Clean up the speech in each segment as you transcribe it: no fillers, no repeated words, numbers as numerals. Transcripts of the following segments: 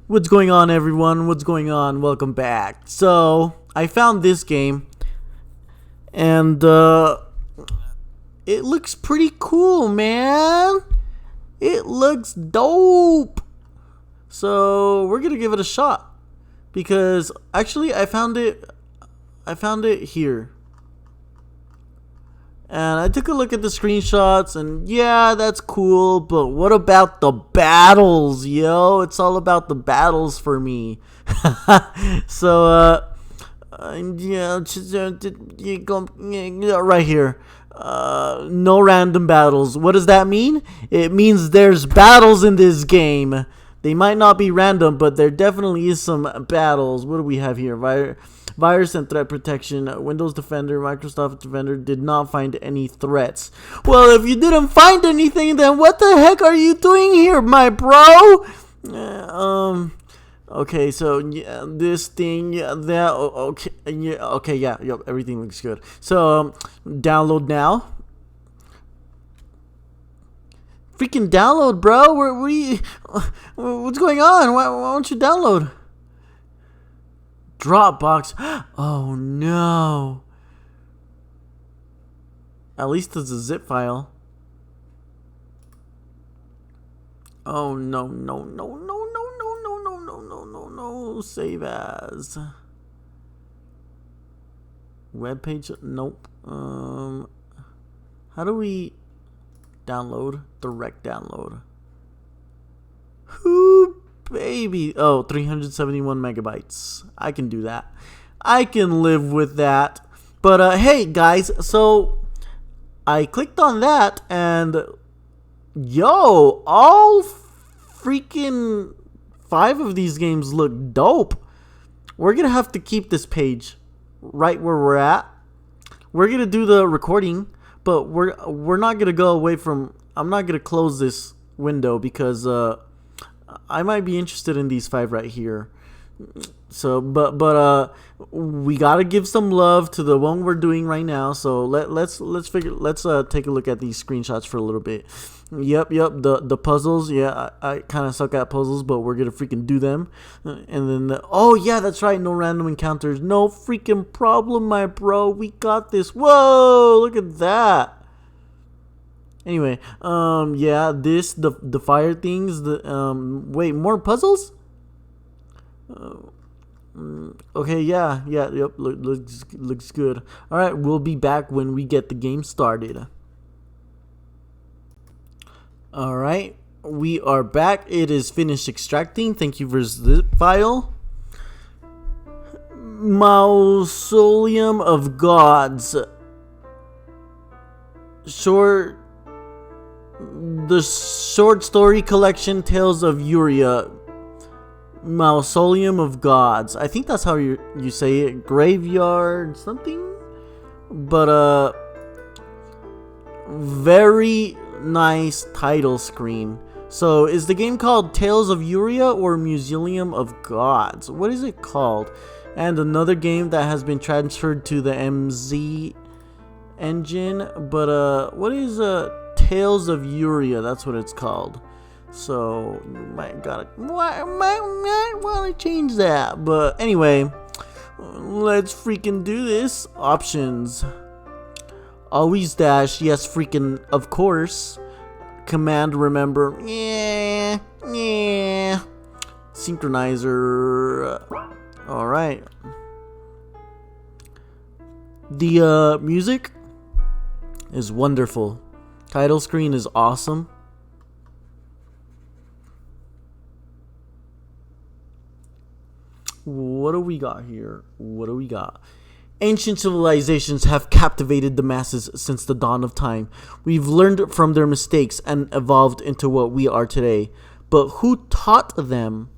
What's going on, everyone? What's going on? Welcome back. So, I found this game, and it looks pretty cool, man. It looks dope. So, we're gonna give it a shot because actually, I found it here. And I took a look at the screenshots, and yeah, that's cool, but what about the battles, yo? It's all about the battles for me. So, yeah, right here. No random battles. What does that mean? It means there's battles in this game. They might not be random, but there definitely is some battles. What do we have here? Virus and threat protection. Windows Defender, Microsoft Defender did not find any threats. Well, if you didn't find anything, then what the heck are you doing here, my bro? Okay, so yeah, this thing, yeah, that, okay, yeah, okay, yeah, yep, everything looks good. So, download now. Freaking download, bro. What's going on? Why don't you download? Dropbox. Oh no. At least it's a zip file. Oh no. Save as. Web page. Nope. How do we download? Direct download. Who? Baby. Oh, 371 megabytes. I can do that. I can live with that. But hey guys, so I clicked on that and yo, all freaking 5 of these games look dope. We're gonna have to keep this page right where we're at. We're gonna do the recording, but we're not gonna go away from. I'm not gonna close this window because I might be interested in these 5 right here. So, but we gotta give some love to the one we're doing right now. So let's take a look at these screenshots for a little bit. Yep. The puzzles. Yeah, I kind of suck at puzzles, but we're gonna freaking do them. And then oh yeah, that's right. No random encounters. No freaking problem, my bro. We got this. Whoa, look at that. Anyway, yeah, the fire things, wait, more puzzles? Okay, yeah, yep, looks good. Alright, we'll be back when we get the game started. Alright, we are back. It is finished extracting. Thank you for zip file. Mausoleum of Gods. The short story collection Tales of Yuria. Mausoleum of Gods. I think that's how you say it. Graveyard something. But very nice title screen. So is the game called Tales of Yuria or Mausoleum of Gods? What is it called? And another game that has been transferred to the MZ engine. But what is Tales of Yuria? That's what it's called. So you might want to change that. But anyway, let's freaking do this. Options. Always dash. Yes, freaking of course. Command remember. Yeah. Synchronizer. All right. The music is wonderful. Title screen is awesome. What do we got here? Ancient civilizations have captivated the masses since the dawn of time. We've learned from their mistakes and evolved into what we are today. But who taught them?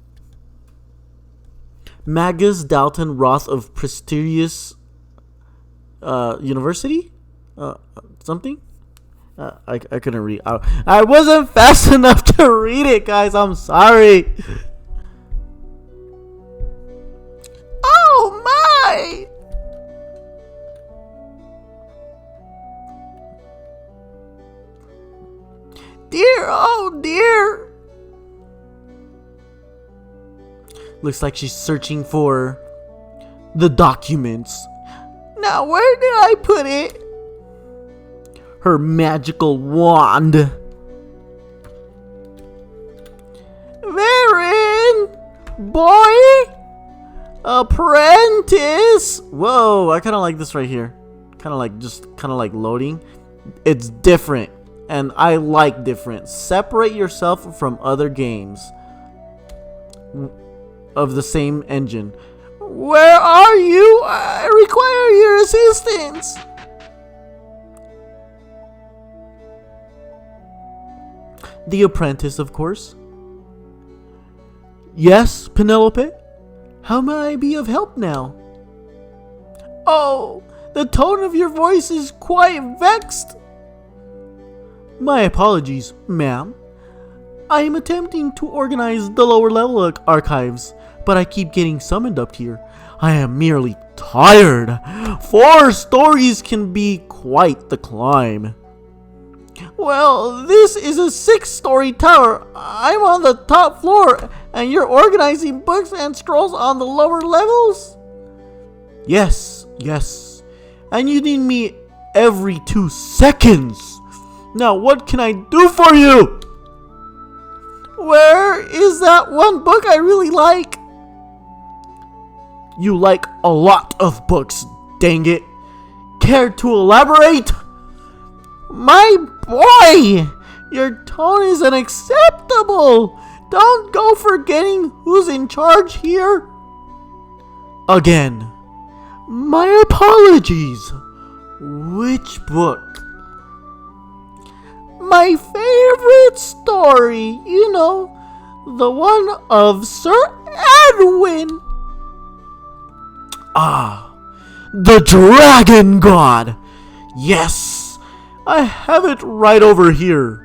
Magus Dalton Roth of Prestorius University? Something? I couldn't read. I wasn't fast enough to read it, guys. I'm sorry. Oh my! Dear, oh dear. Looks like she's searching for the documents. Now, where did I put it? Her magical wand. Varen! Boy! Apprentice! Whoa, I kind of like this right here. Kind of like loading. It's different. And I like different. Separate yourself from other games of the same engine. Where are you? I require your assistance. The apprentice, of course. Yes, Penelope? How may I be of help now? Oh, the tone of your voice is quite vexed. My apologies, ma'am. I am attempting to organize the lower level archives, but I keep getting summoned up here. I am merely tired. 4 stories can be quite the climb. Well, this is a 6-story tower. I'm on the top floor, and you're organizing books and scrolls on the lower levels? Yes. And you need me every 2 seconds. Now, what can I do for you? Where is that one book I really like? You like a lot of books, dang it. Care to elaborate? My boy, your tone is unacceptable. Don't go forgetting who's in charge here. Again, my apologies. Which book? My favorite story, you know, the one of Sir Edwin. Ah, the Dragon God. Yes, I have it right over here.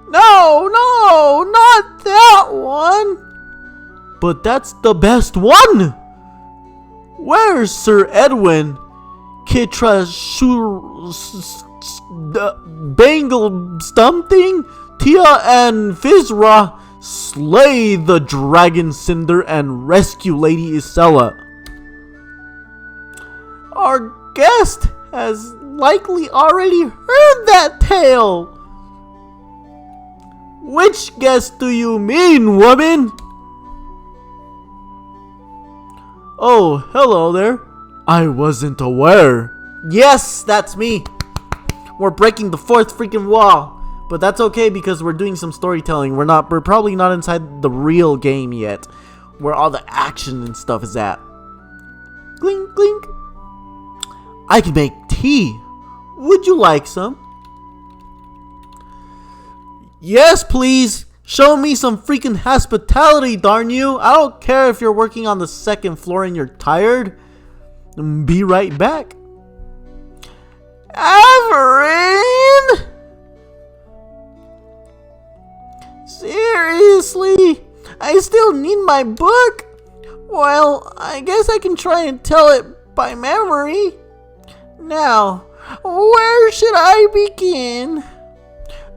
No, not that one. But that's the best one. Where's Sir Edwin? Bangle something? Tia and Fizrahn slay the dragon Cinder and rescue Lady Isella. Our guest has likely already heard that tale. Which guest do you mean, woman? Oh, hello there. I wasn't aware. Yes, that's me. We're breaking the 4th freaking wall. But that's okay because we're doing some storytelling. We're probably not inside the real game yet, where all the action and stuff is at. Clink, clink. I can make tea. Would you like some? Yes, please. Show me some freaking hospitality, darn you. I don't care if you're working on the 2nd floor and you're tired. Be right back. Averin! Seriously? I still need my book? Well, I guess I can try and tell it by memory. Now, where should I begin?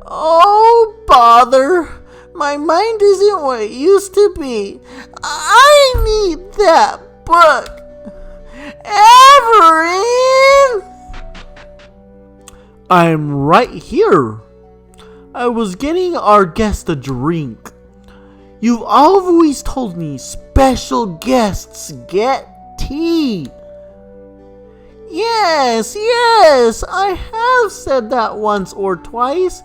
Oh, bother. My mind isn't what it used to be. I need that book. Averin! I'm right here. I was getting our guest a drink. You've always told me special guests get tea. Yes, I have said that once or twice.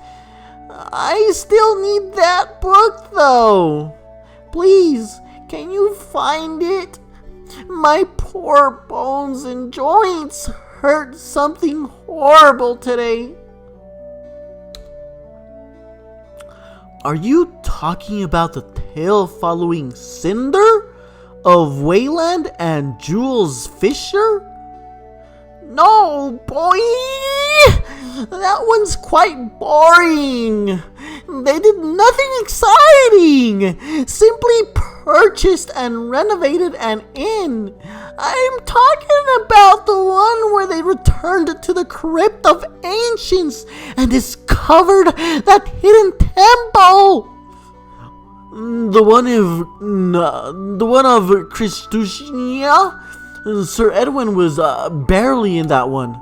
I still need that book though. Please, can you find it? My poor bones and joints hurt something horrible today. Are you talking about the tale following Cinder of Weyland and Jules Fisher? No, boy! That one's quite boring. They did nothing exciting. Simply purchased and renovated an inn. I'm talking about the one where they returned to the Crypt of Ancients and discovered that hidden temple. The one of Kitrashusara? Sir Edwin was barely in that one.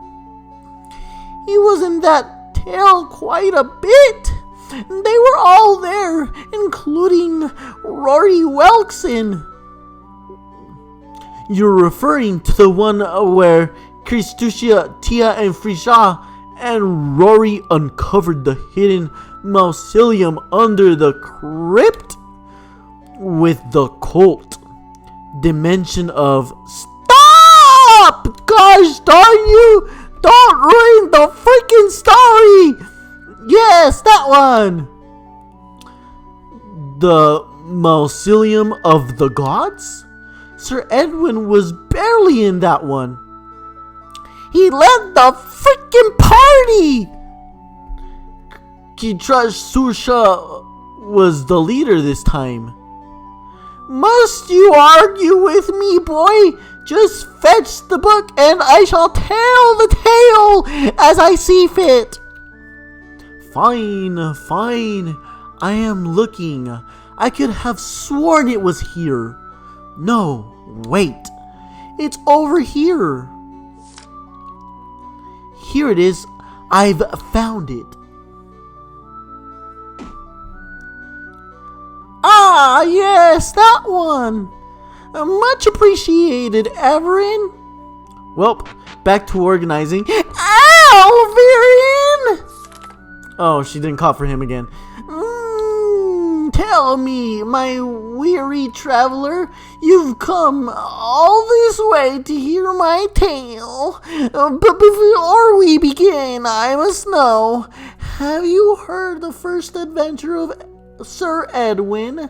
He was in that tale quite a bit. They were all there, including Rory Welkson. You're referring to the one where Kitrashusara and Fizrahn and Rory uncovered the hidden Mausoleum under the crypt with the cult dimension of... Stop! Gosh darn you! Don't ruin the freaking story! Yes, that one! The Mausoleum of the Gods? Sir Edwin was barely in that one. He led the freaking party! Kitrashusara was the leader this time. Must you argue with me, boy? Just fetch the book and I shall tell the tale as I see fit. Fine, fine. I am looking. I could have sworn it was here. No, wait. It's over here. Here it is. I've found it. Ah, yes, that one. Much appreciated, Everin. Welp, back to organizing. Alvirin! Oh, she didn't call for him again. Tell me, my weary traveler, you've come all this way to hear my tale. But before we begin, I must know, have you heard the first adventure of Sir Edwin,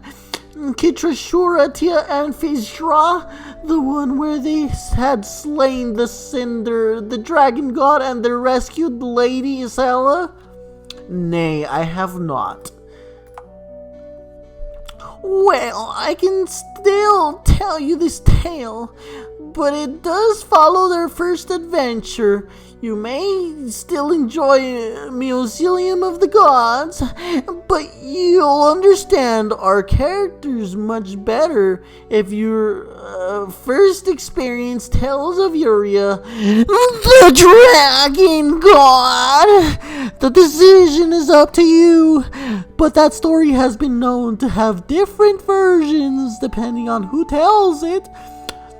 Kitrashusara and Fizrahn, the one where they had slain the Cinder, the dragon god, and they rescued Lady Isella? Nay, I have not. Well, I can still tell you this tale, but it does follow their first adventure. You may still enjoy Mausoleum of the Gods, but you'll understand our characters much better if you first experience Tales of Yuria, the Dragon God. The decision is up to you, but that story has been known to have different versions depending on who tells it.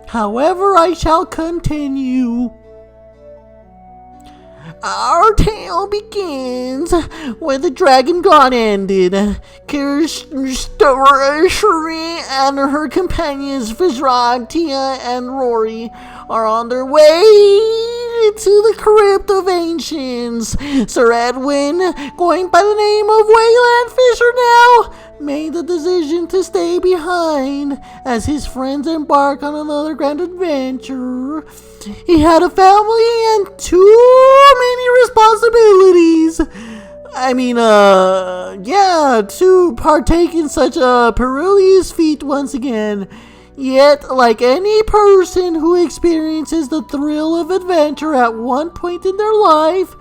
However, I shall continue. Our tale begins where the dragon god ended. Kitrashusara and her companions Fizrahn, and Rory are on their way to the Crypt of Ancients. Sir Edwin, going by the name of Weyland Fischer now, made the decision to stay behind as his friends embark on another grand adventure. He had a family and too many responsibilities. To partake in such a perilous feat once again. Yet, like any person who experiences the thrill of adventure at one point in their life,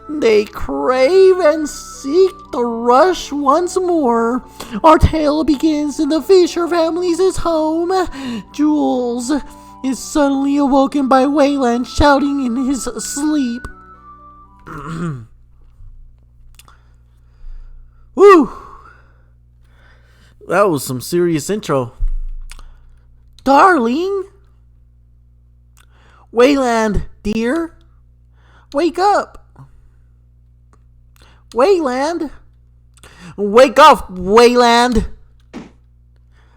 they crave and seek the rush once more. Our tale begins in the Fischer family's home. Jules is suddenly awoken by Weyland shouting in his sleep. Woo! That was some serious intro. Darling? Weyland, dear? Wake up! Weyland? Wake up, Weyland!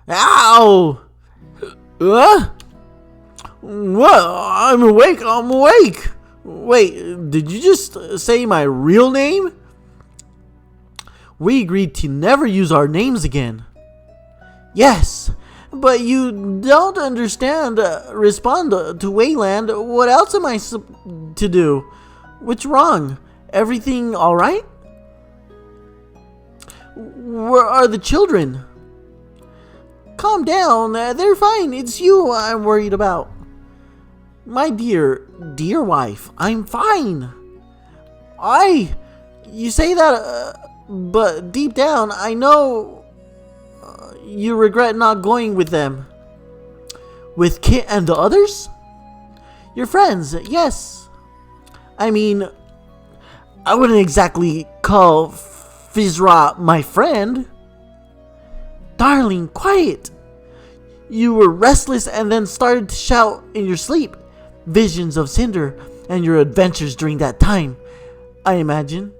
Ow! What? I'm awake, Wait, did you just say my real name? We agreed to never use our names again. Yes, but you don't understand. Respond to Weyland. What else am I to do? What's wrong? Everything alright? Where are the children? Calm down. They're fine. It's you I'm worried about. My dear wife, I'm fine. You say that, but deep down, I know you regret not going with them? With Kit and the others? Your friends, yes. I mean, I wouldn't exactly call Fizrahn my friend. Darling, quiet. You were restless and then started to shout in your sleep. Visions of Cinder and your adventures during that time, I imagine.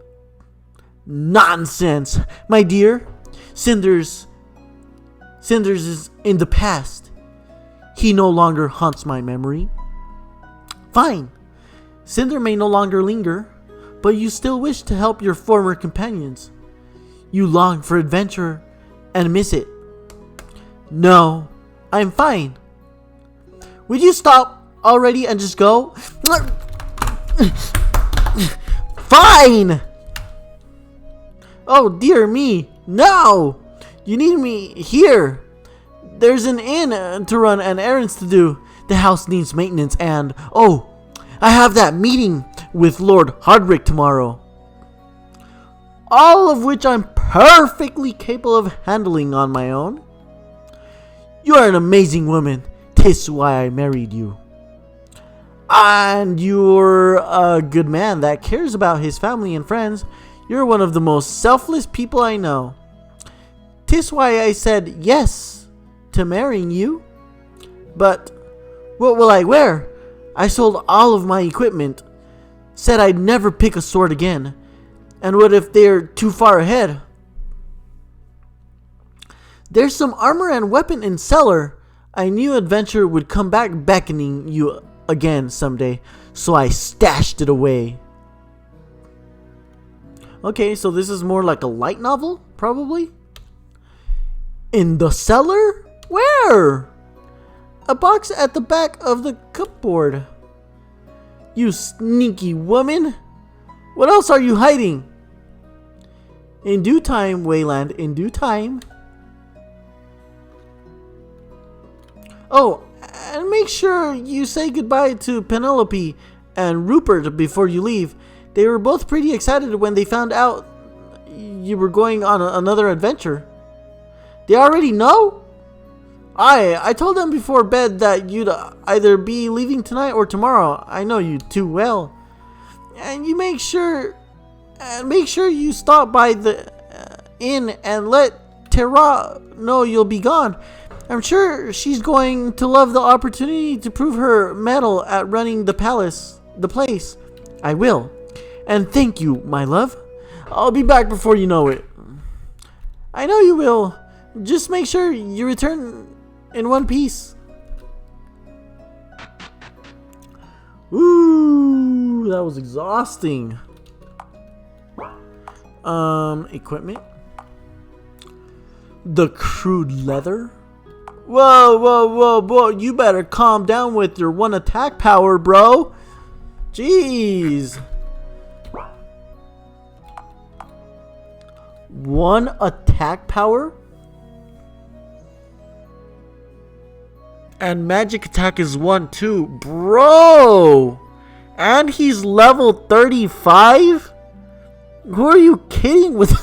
Nonsense, my dear. Cinder's is in the past. He no longer haunts my memory. Fine. Cinder may no longer linger, but you still wish to help your former companions. You long for adventure and miss it. No, I'm fine. Would you stop already and just go? Fine! Oh dear me, no! You need me here. There's an inn to run and errands to do. The house needs maintenance and, oh, I have that meeting with Lord Hardrick tomorrow. All of which I'm perfectly capable of handling on my own. You are an amazing woman. 'Tis why I married you. And you're a good man that cares about his family and friends. You're one of the most selfless people I know. 'Tis why I said yes to marrying you. But what will I wear? I sold all of my equipment. Said I'd never pick a sword again. And what if they're too far ahead? There's some armor and weapon in cellar. I knew adventure would come back beckoning you again someday, so I stashed it away. Okay, so this is more like a light novel, probably? In the cellar? Where? A box at the back of the cupboard. You sneaky woman! What else are you hiding? In due time, Weyland, in due time. Oh, and make sure you say goodbye to Penelope and Rupert before you leave. They were both pretty excited when they found out you were going on another adventure. They already know? I told them before bed that you'd either be leaving tonight or tomorrow. I know you too well. And you make sure you stop by the inn and let Tara know you'll be gone. I'm sure she's going to love the opportunity to prove her mettle at running the place. I will. And thank you, my love. I'll be back before you know it. I know you will. Just make sure you return in one piece. Ooh, that was exhausting. Equipment. The crude leather. Whoa, you better calm down with your one attack power, bro. Jeez. One attack power? And magic attack is 1 too. Bro! And he's level 35? Who are you kidding with?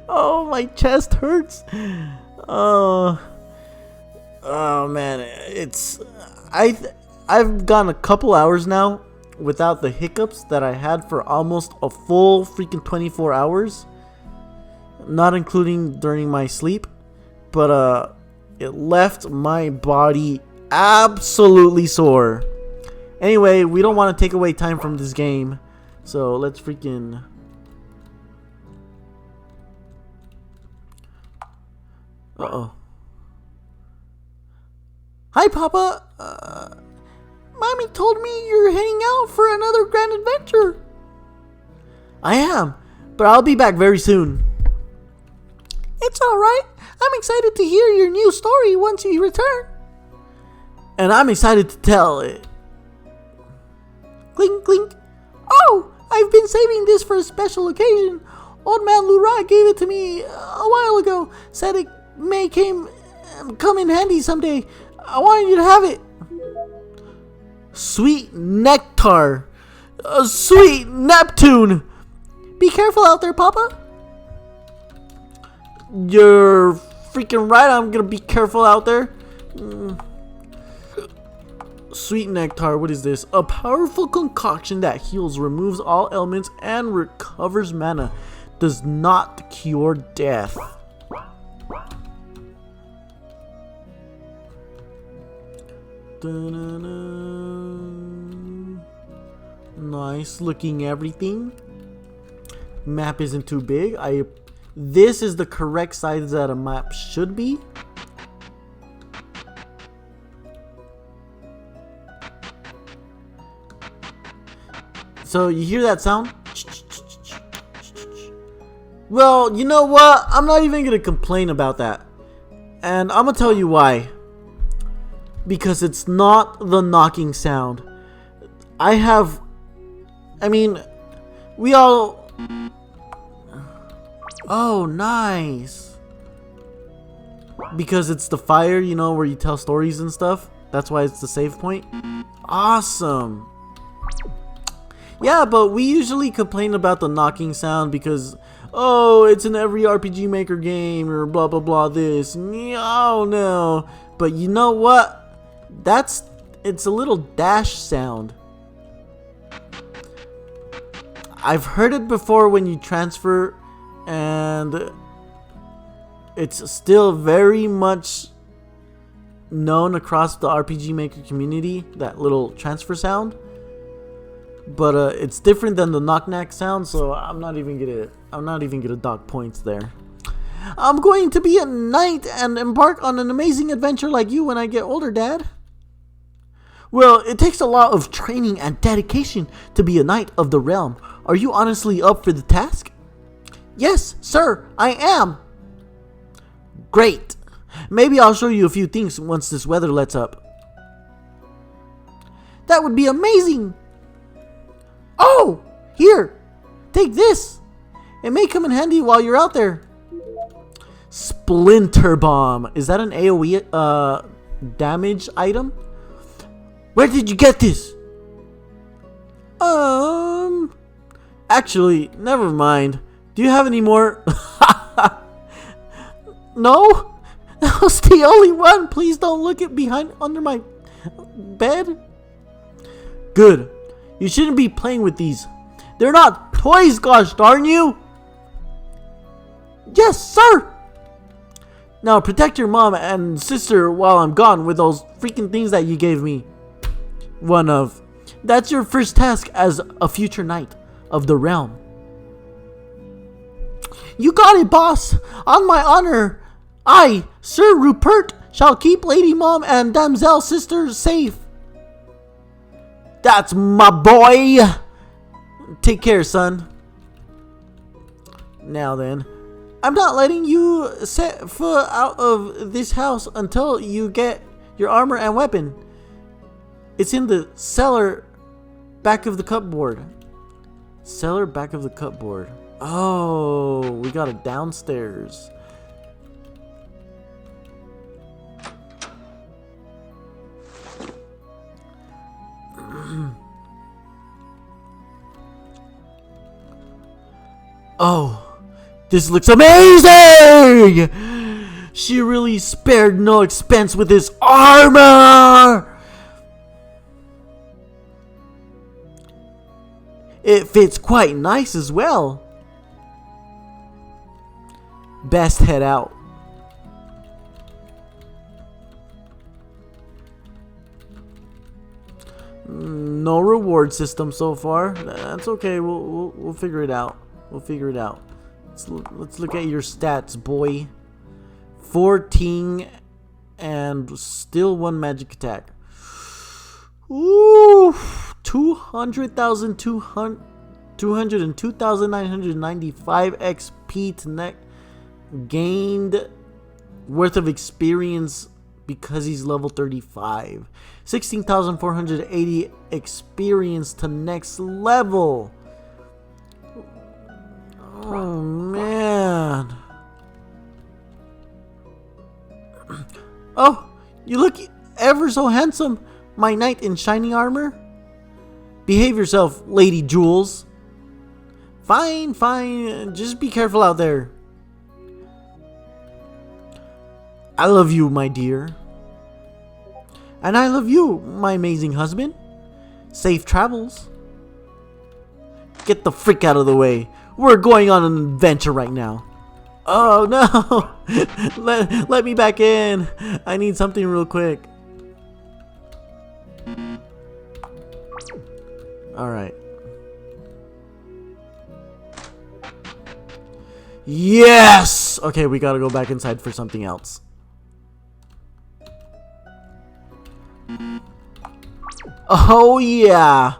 Oh, my chest hurts. Oh man, I've gone a couple hours now without the hiccups that I had for almost a full freaking 24 hours, not including during my sleep, but it left my body absolutely sore. Anyway, we don't want to take away time from this game, so let's freaking Hi, Papa. Mommy told me you're heading out for another grand adventure. I am, but I'll be back very soon. It's alright. I'm excited to hear your new story once you return. And I'm excited to tell it. Clink, clink. Oh, I've been saving this for a special occasion. Old man Lura gave it to me a while ago. Said it may come in handy someday. I wanted you to have it. Sweet nectar. Sweet Neptune. Be careful out there, Papa. You're freaking right, I'm gonna be careful out there. Sweet nectar, what is this? A powerful concoction that heals, removes all ailments, and recovers mana. Does not cure death. Nice looking everything. Map isn't too big. This is the correct size that a map should be. So you hear that sound? Well, you know what? I'm not even gonna complain about that. And I'm gonna tell you why. Because it's not the knocking sound. We all... Oh, nice. Because it's the fire, you know, where you tell stories and stuff. That's why it's the save point. Awesome. Yeah, but we usually complain about the knocking sound because, oh, it's in every RPG Maker game or blah blah blah this. Oh no. But you know what? It's a little dash sound. I've heard it before when you transfer, and it's still very much known across the RPG Maker community, that little transfer sound. But it's different than the knock-knack sound, so I'm not even gonna dock points there. I'm going to be a knight and embark on an amazing adventure like you when I get older, Dad. Well, it takes a lot of training and dedication to be a knight of the realm. Are you honestly up for the task? Yes, sir, I am. Great. Maybe I'll show you a few things once this weather lets up. That would be amazing. Oh, here, take this. It may come in handy while you're out there. Splinter bomb. Is that an AoE damage item? Where did you get this? Actually, never mind. Do you have any more? No? That was the only one. Please don't look at under my bed. Good. You shouldn't be playing with these. They're not toys, gosh darn you. Yes, sir. Now protect your mom and sister while I'm gone with those freaking things that you gave me. One of. That's your first task as a future knight of the realm. You got it, boss. On my honor, I, Sir Rupert, shall keep Lady Mom and Damsel Sisters safe. That's my boy. Take care, son. Now then, I'm not letting you set foot out of this house until you get your armor and weapon. It's in the cellar back of the cupboard. Cellar back of the cupboard. Oh, we got it downstairs. Oh, this looks amazing! She really spared no expense with this armor! It fits quite nice as well. Best head out. No reward system so far. That's okay. We'll figure it out. We'll figure it out. Let's look at your stats, boy. 14 and still 1 magic attack. Ooh, 202,995 XP to net gained worth of experience because he's level 35. 16,480 experience to next level. Oh man. Oh, you look ever so handsome, my knight in shiny armor. Behave yourself, Lady Jules. Fine, fine. Just be careful out there. I love you, my dear. And I love you, my amazing husband. Safe travels. Get the frick out of the way. We're going on an adventure right now. Oh no! let me back in. I need something real quick. Alright. Yes! Okay, we gotta go back inside for something else. Oh yeah!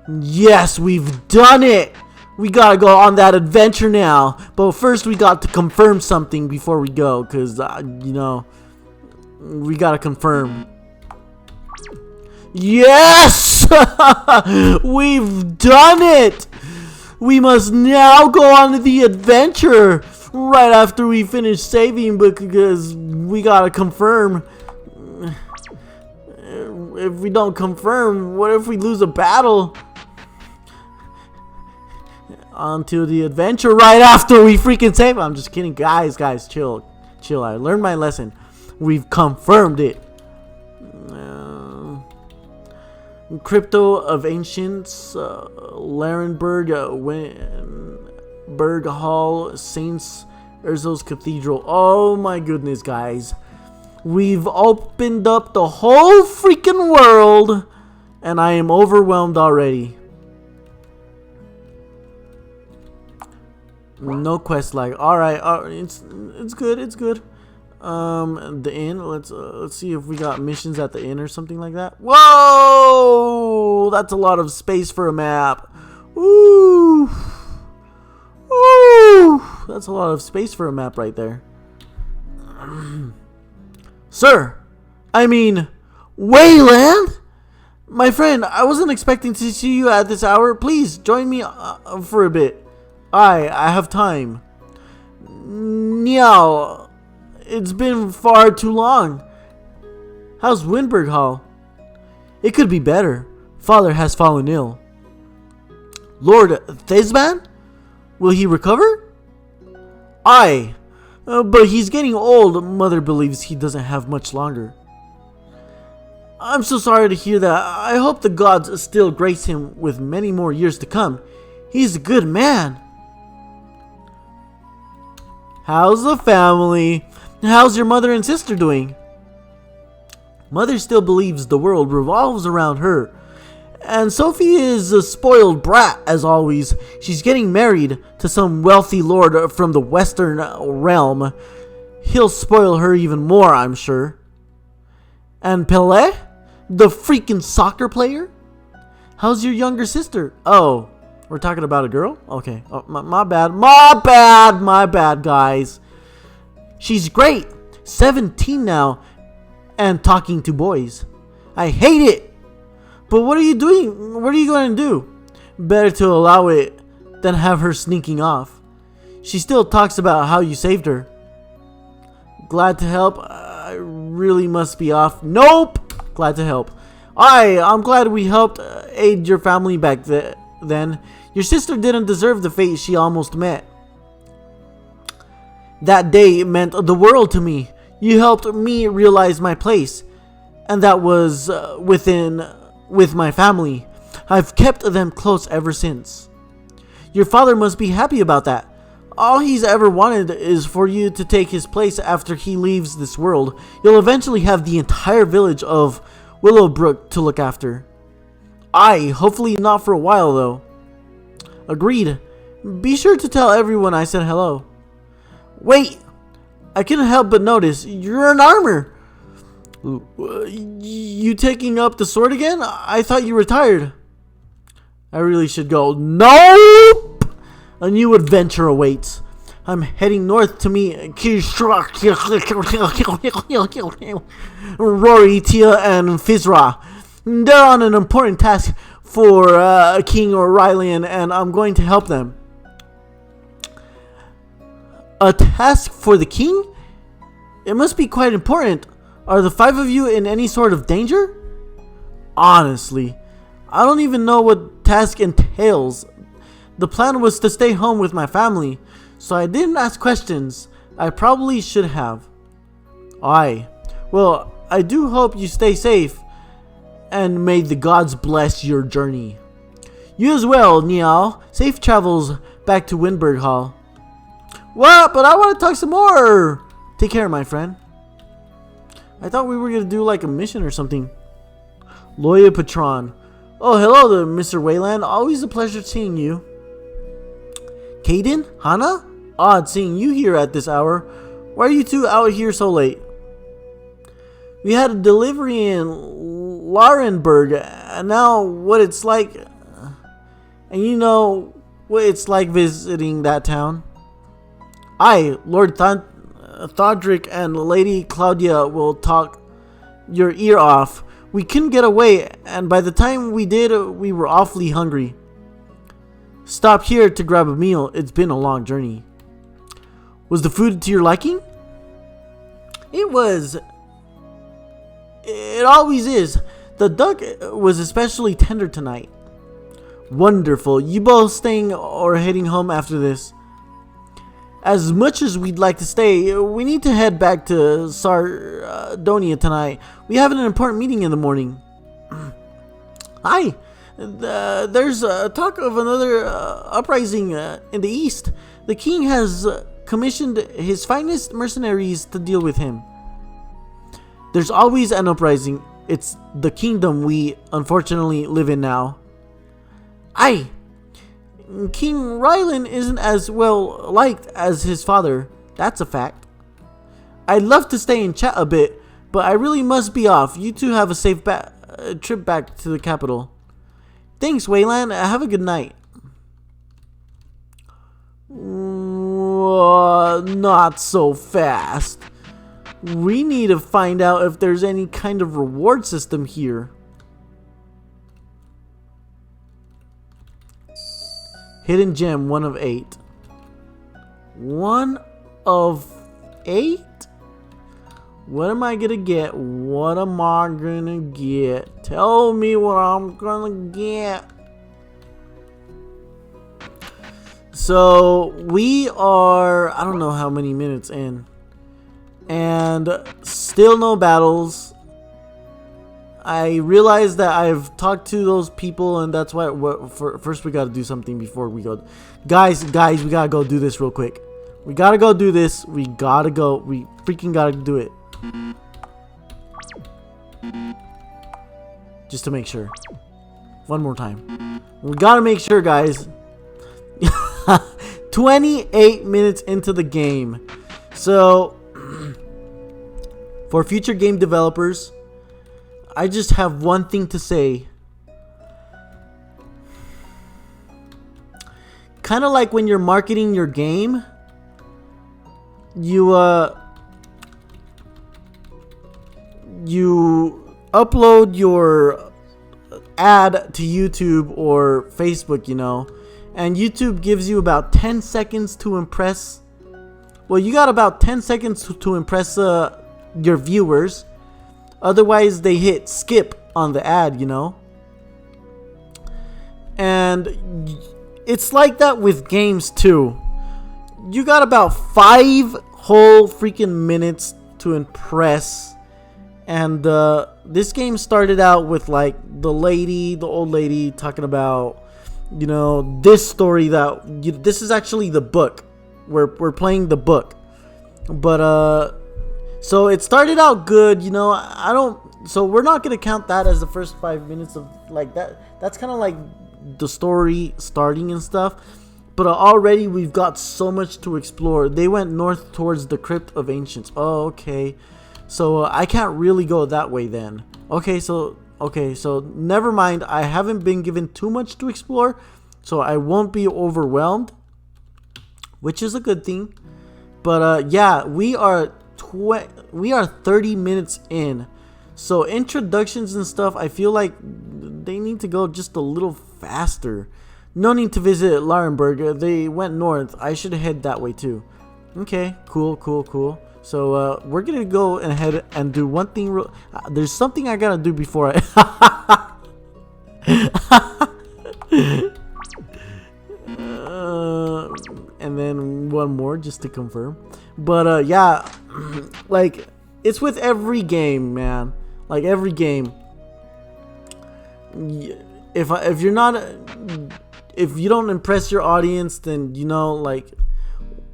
Yes, we've done it! We gotta go on that adventure now. But first we got to confirm something before we go. Because, you know, we gotta confirm. Yes! We've done it! We must now go on the adventure right after we finish saving, because we gotta confirm. If we don't confirm, what if we lose a battle? Onto the adventure right after we freaking save. I'm just kidding, guys, chill. I learned my lesson. We've confirmed it. Crypt of Ancients, Larenberg, Berg Hall, Saints Urzo's Cathedral. Oh my goodness, guys. We've opened up the whole freaking world, and I am overwhelmed already. No quest lag. Alright, it's good. The inn. Let's see if we got missions at the inn or something like that. Whoa! That's a lot of space for a map. Ooh. Ooh! That's a lot of space for a map right there. Sir! I mean, Weyland? My friend, I wasn't expecting to see you at this hour. Please, join me for a bit. I have time. Meow. It's been far too long. How's Winberg Hall? It could be better. Father has fallen ill. Lord Fizrahn? Will he recover? Aye. But he's getting old. Mother believes he doesn't have much longer. I'm so sorry to hear that. I hope the gods still grace him with many more years to come. He's a good man. How's the family? How's your mother and sister doing? Mother still believes the world revolves around her. And Sophie is a spoiled brat, as always. She's getting married to some wealthy lord from the western realm. He'll spoil her even more, I'm sure. And Pelé? The freaking soccer player? How's your younger sister? Oh, we're talking about a girl? Okay. Oh, my bad, guys. She's great. 17 now. And talking to boys. I hate it. But what are you doing? What are you going to do? Better to allow it than have her sneaking off. She still talks about how you saved her. Glad to help. I really must be off. Nope. Glad to help. I'm glad we helped aid your family back then. Your sister didn't deserve the fate she almost met. That day meant the world to me. You helped me realize my place. And that was with my family. I've kept them close ever since. Your father must be happy about that. All he's ever wanted is for you to take his place after he leaves this world. You'll eventually have the entire village of Willowbrook to look after. Hopefully not for a while though. Agreed. Be sure to tell everyone I said hello. Wait! I couldn't help but notice you're in armor. You taking up the sword again? I thought you retired. I really should go. Nope! A new adventure awaits. I'm heading north to meet Rory, Tia, and Fizrahn. They're on an important task for King Aurelian, and I'm going to help them. A task for the king? It must be quite important. Are the 5 of you in any sort of danger? Honestly, I don't even know what task entails. The plan was to stay home with my family, so I didn't ask questions. I probably should have. Aye. Well, I do hope you stay safe, and may the gods bless your journey. You as well, Niall. Safe travels back to Windberg Hall. What? But I want to talk some more. Take care, my friend. I thought we were going to do like a mission or something. Loya Patron. Oh, hello there, Mr. Weyland. Always a pleasure seeing you. Caden? Hannah? Odd seeing you here at this hour. Why are you two out here so late? We had a delivery in Laurenburg, and now what it's like... And you know what it's like visiting that town? I, Lord Thodrick and Lady Claudia will talk your ear off. We couldn't get away, and by the time we did, we were awfully hungry. Stopped here to grab a meal. It's been a long journey. Was the food to your liking? It was. It always is. The duck was especially tender tonight. Wonderful. You both staying or heading home after this? As much as we'd like to stay, we need to head back to Sardonia tonight. We have an important meeting in the morning. Hi. There's talk of another uprising in the east. The king has commissioned his finest mercenaries to deal with him. There's always an uprising. It's the kingdom we unfortunately live in now. Aye. King Rylan isn't as well liked as his father. That's a fact. I'd love to stay and chat a bit, but I really must be off. You two have a safe trip back to the capital. Thanks, Weyland. Have a good night. Not so fast. We need to find out if there's any kind of reward system here. Hidden gem, 1 of 8. 1 of 8? What am I gonna get? What am I gonna get? Tell me what I'm gonna get. So we are, I don't know how many minutes in, and still no battles. I realize that I've talked to those people, and that's why first we gotta do something before we go. Guys, we gotta go do this real quick. We gotta go do this. We freaking gotta do it. Just to make sure. One more time. We gotta make sure, guys. 28 minutes into the game. So, for future game developers, I just have one thing to say. Kind of like when you're marketing your game, you upload your ad to YouTube or Facebook, you know, and YouTube gives you about 10 seconds to impress. Well, you got about 10 seconds to impress your viewers. Otherwise, they hit skip on the ad, you know. And it's like that with games too. You got about 5 whole freaking minutes to impress. And this game started out with like the old lady talking about, you know, this story this is actually the book. We're playing the book. But so it started out good, you know. So we're not gonna count that as the first 5 minutes of like that. That's kind of like the story starting and stuff. But already we've got so much to explore. They went north towards the Crypt of Ancients. Oh, okay. So I can't really go that way then. Okay, so never mind. I haven't been given too much to explore, so I won't be overwhelmed, which is a good thing. But yeah, we are 30 minutes in. So introductions and stuff, I feel like they need to go just a little faster. No need to visit Laurenburg. They went north. I should head that way too. Okay, cool. So we're gonna go ahead and do one thing. There's something I gotta do before I. And then one more just to confirm. But yeah, like It's with every game, man. Like every game. If you're not, if you don't impress your audience, then you know, like,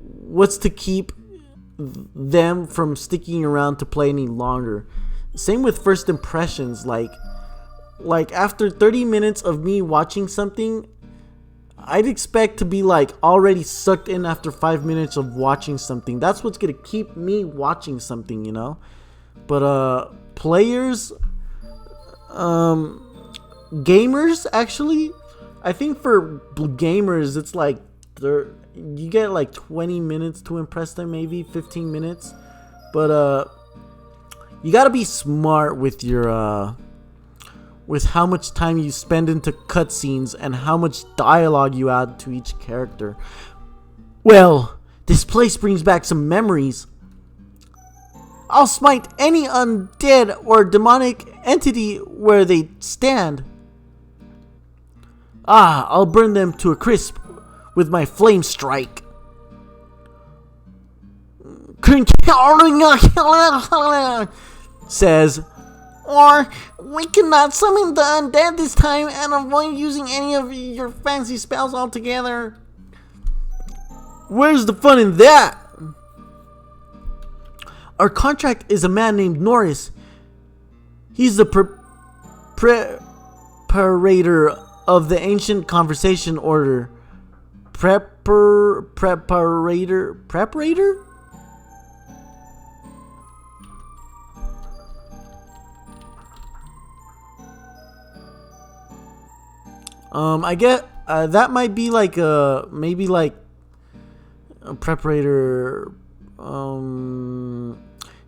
what's to keep them from sticking around to play any longer? Same with first impressions. Like after 30 minutes of me watching something, I'd expect to be like already sucked in after 5 minutes of watching something. That's what's gonna keep me watching something, you know. But players, gamers, actually, I think for gamers it's like you get like 20 minutes to impress them, maybe 15 minutes. But you gotta be smart with your with how much time you spend into cutscenes and how much dialogue you add to each character. Well, this place brings back some memories. I'll smite any undead or demonic entity where they stand. I'll burn them to a crisp with my flame strike. Says, or we cannot summon the undead this time and avoid using any of your fancy spells altogether. Where's the fun in that? Our contract is a man named Norris. He's the preparator of the ancient conversation order. Preparator? I get that might be like maybe like a preparator,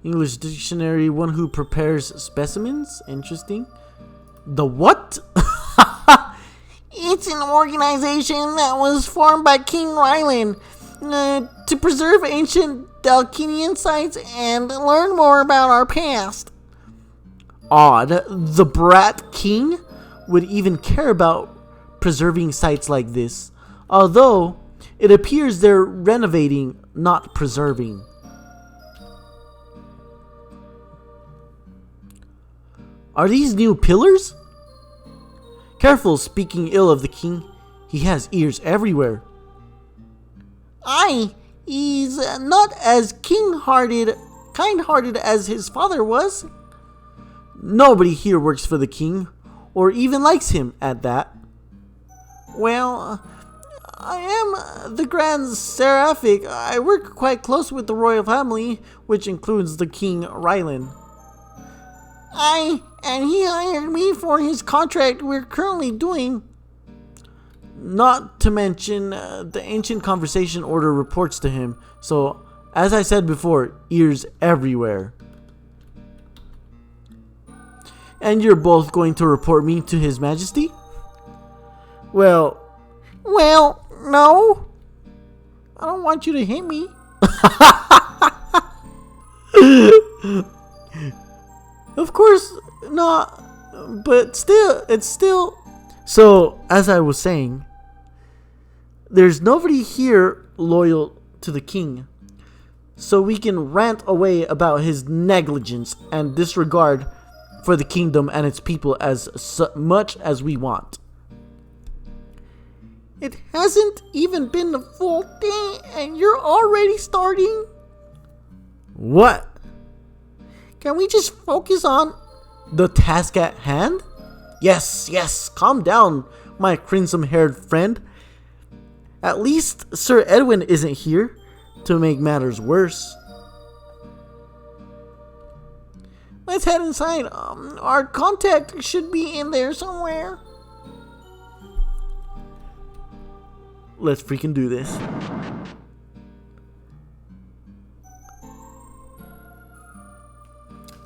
English dictionary, one who prepares specimens. Interesting. The what? It's an organization that was formed by King Weyland to preserve ancient Dalkinian sites and learn more about our past. Odd, the brat king would even care about preserving sites like this, although it appears they're renovating, not preserving. Are these new pillars? Careful speaking ill of the king. He has ears everywhere. Aye, he's not as kind-hearted as his father was. Nobody here works for the king, or even likes him at that. Well, I am the Grand Seraphic. I work quite close with the royal family, which includes the King Rylan. Aye, and he hired me for his contract we're currently doing. Not to mention, the ancient conversation order reports to him, so, as I said before, ears everywhere. And you're both going to report me to His Majesty? Well, no. I don't want you to hit me. Of course not, but still, it's still... So, as I was saying, there's nobody here loyal to the king, so we can rant away about his negligence and disregard for the kingdom and its people as much as we want. It hasn't even been a full day and you're already starting? What? Can we just focus on the task at hand? Yes, calm down, my crimson-haired friend. At least Sir Edwin isn't here to make matters worse. Let's head inside. Our contact should be in there somewhere. Let's freaking do this.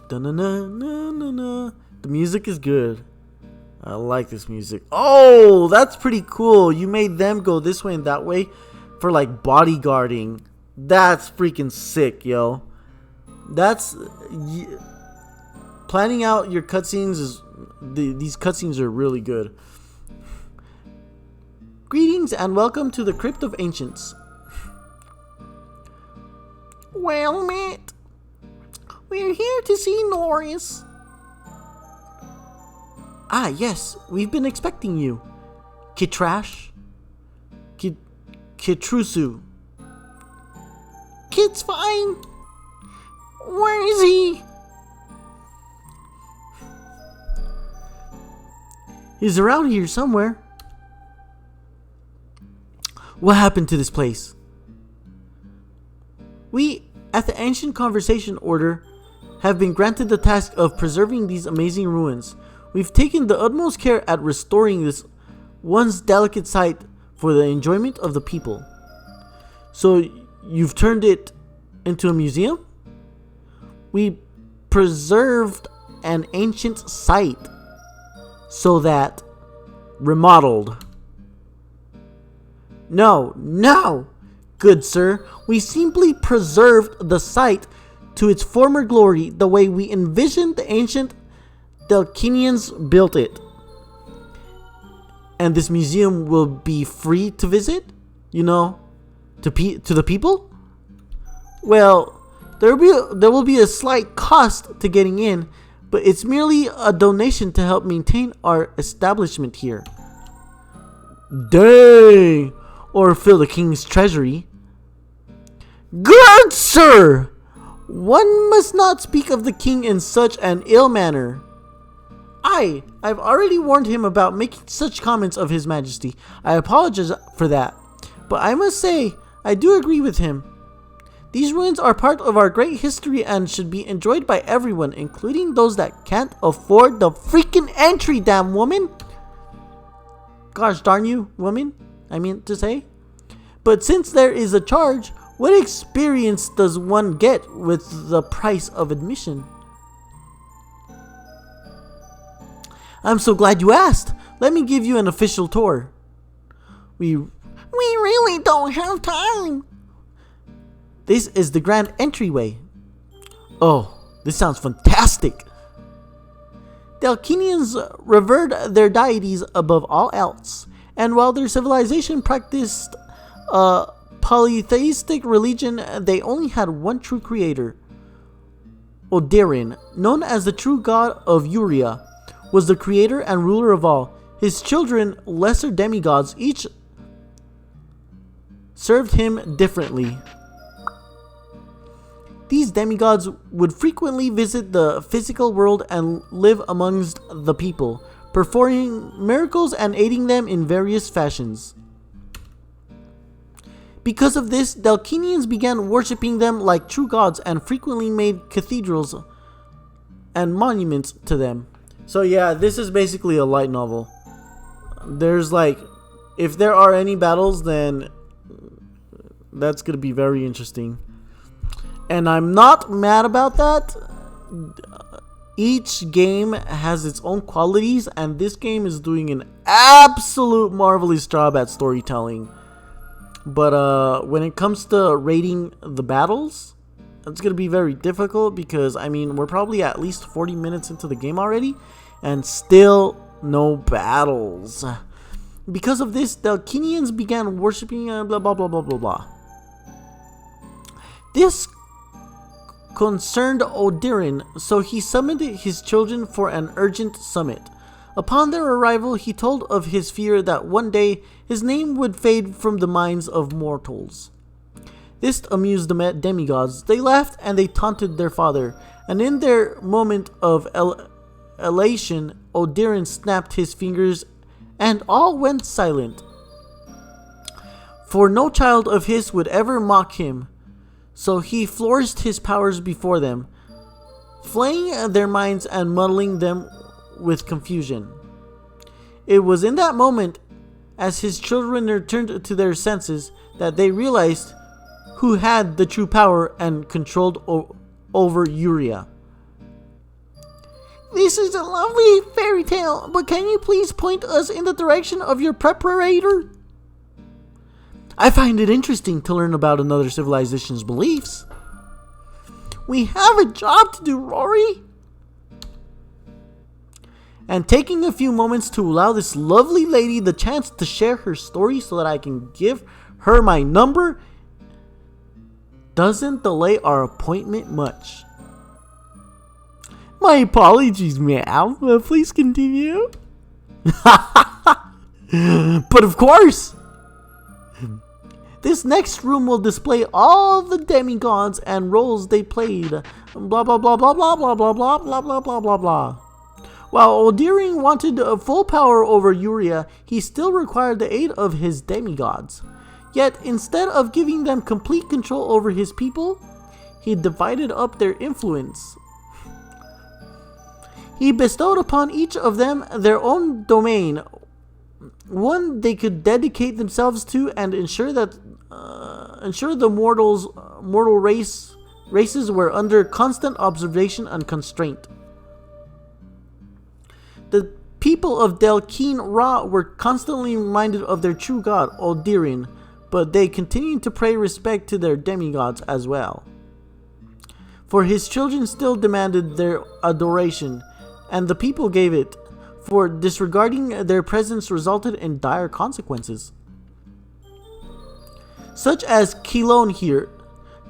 Da-na-na-na-na-na. The music is good. I like this music. Oh, that's pretty cool. You made them go this way and that way for like bodyguarding. That's freaking sick, yo. That's planning out your cutscenes is these cutscenes are really good. Greetings and welcome to the Crypt of Ancients. Well, mate, We're here to see Norris. Ah, yes, we've been expecting you. Kitrusu. Kid's fine. Where is he? He's around here somewhere. What happened to this place? We, at the Ancient Conversation Order, have been granted the task of preserving these amazing ruins. We've taken the utmost care at restoring this once delicate site for the enjoyment of the people. So, you've turned it into a museum? We preserved an ancient site so that remodeled. No, good sir. We simply preserved the site to its former glory the way we envisioned the ancient Delkinians built it. And this museum will be free to visit? You know, to the people? Well, there will be a slight cost to getting in, but it's merely a donation to help maintain our establishment here. Dang! Or fill the king's treasury. Good sir! One must not speak of the king in such an ill manner. I've already warned him about making such comments of his majesty. I apologize for that. But I must say, I do agree with him. These ruins are part of our great history and should be enjoyed by everyone, including those that can't afford the freaking entry, damn woman. Gosh darn you, woman, I mean to say. But since there is a charge, what experience does one get with the price of admission? I'm so glad you asked. Let me give you an official tour. We really don't have time. This is the grand entryway. Oh, this sounds fantastic. The Alkenians revered their deities above all else, and while their civilization practiced a polytheistic religion, they only had one true creator. Odirin, known as the true god of Yuria, was the creator and ruler of all. His children, lesser demigods, each served him differently. These demigods would frequently visit the physical world and live amongst the people, performing miracles and aiding them in various fashions. Because of this, Delkinians began worshipping them like true gods and frequently made cathedrals and monuments to them. So yeah, this is basically a light novel. There's like, if there are any battles, then that's gonna be very interesting. And I'm not mad about that. Each game has its own qualities, and this game is doing an absolute marvelous job at storytelling. But when it comes to rating the battles, it's going to be very difficult because, I mean, we're probably at least 40 minutes into the game already, and still no battles. Because of this, the Delkinians began worshipping blah blah blah blah blah blah. This concerned Odirin, so he summoned his children for an urgent summit. Upon their arrival, he told of his fear that one day his name would fade from the minds of mortals. This amused the demigods. They laughed and they taunted their father, and in their moment of elation, Odirin snapped his fingers and all went silent. For no child of his would ever mock him, so he flourished his powers before them, flaying their minds and muddling them with confusion. It was in that moment, as his children returned to their senses, that they realized who had the true power and controlled over Yuria. This is a lovely fairy tale, but can you please point us in the direction of your preparator? I find it interesting to learn about another civilization's beliefs. We have a job to do, Rory. And taking a few moments to allow this lovely lady the chance to share her story so that I can give her my number doesn't delay our appointment much. My apologies, ma'am. Please continue. But of course, this next room will display all the demigods and roles they played. Blah blah blah blah blah blah blah blah blah blah blah blah blah. While Odirian wanted full power over Yuria, he still required the aid of his demigods. Yet, instead of giving them complete control over his people, he divided up their influence. He bestowed upon each of them their own domain, one they could dedicate themselves to and ensure the mortal races were under constant observation and constraint. The people of Delkeen Ra were constantly reminded of their true god, Odirian, but they continued to pay respect to their demigods as well. For his children still demanded their adoration, and the people gave it, for disregarding their presence resulted in dire consequences. Such as Kilon here,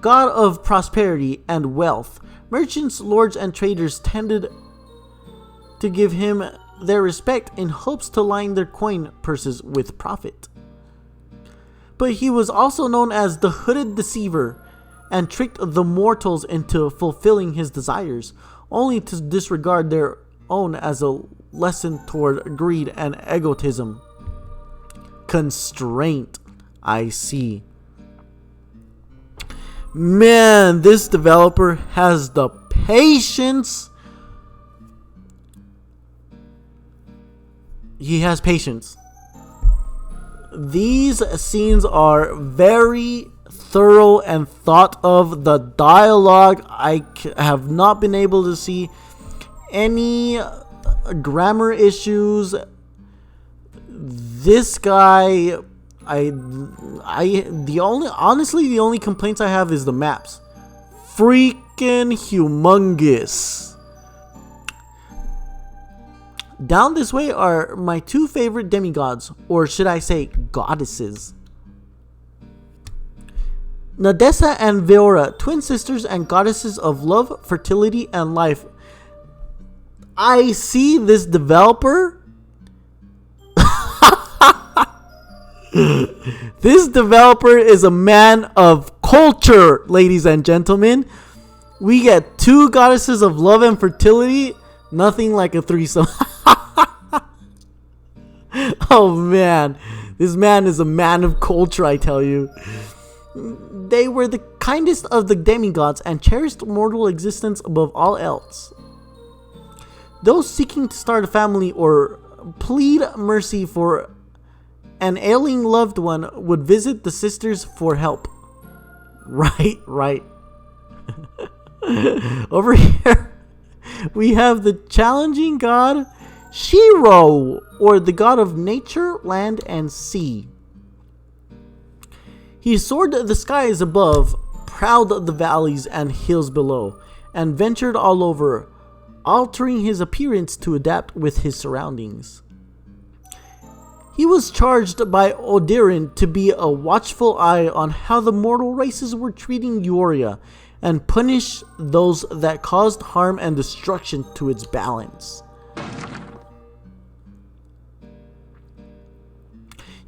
god of prosperity and wealth, merchants, lords, and traders tended to give him their respect in hopes to line their coin purses with profit. But he was also known as the Hooded Deceiver, and tricked the mortals into fulfilling his desires, only to disregard their own as a lesson toward greed and egotism. Constraint, I see. Man, this developer has the patience. He has patience. These scenes are very thorough and thought of. The dialogue, I have not been able to see any grammar issues. This guy, the only complaints I have is the maps. Freaking humongous. Down this way are my two favorite demigods, or should I say goddesses. Nadessa and Veora, twin sisters and goddesses of love, fertility, and life. I see this developer. This developer is a man of culture, ladies and gentlemen. We get two goddesses of love and fertility. Nothing like a threesome. Oh man, this man is a man of culture, I tell you. They were the kindest of the demigods and cherished mortal existence above all else. Those seeking to start a family or plead mercy for an ailing loved one would visit the sisters for help. Right. Over here, we have the challenging god Shiro, or the god of nature, land, and sea. He soared the skies above, prowled the valleys and hills below, and ventured all over, altering his appearance to adapt with his surroundings. He was charged by Odirian to be a watchful eye on how the mortal races were treating Yuria, and punish those that caused harm and destruction to its balance.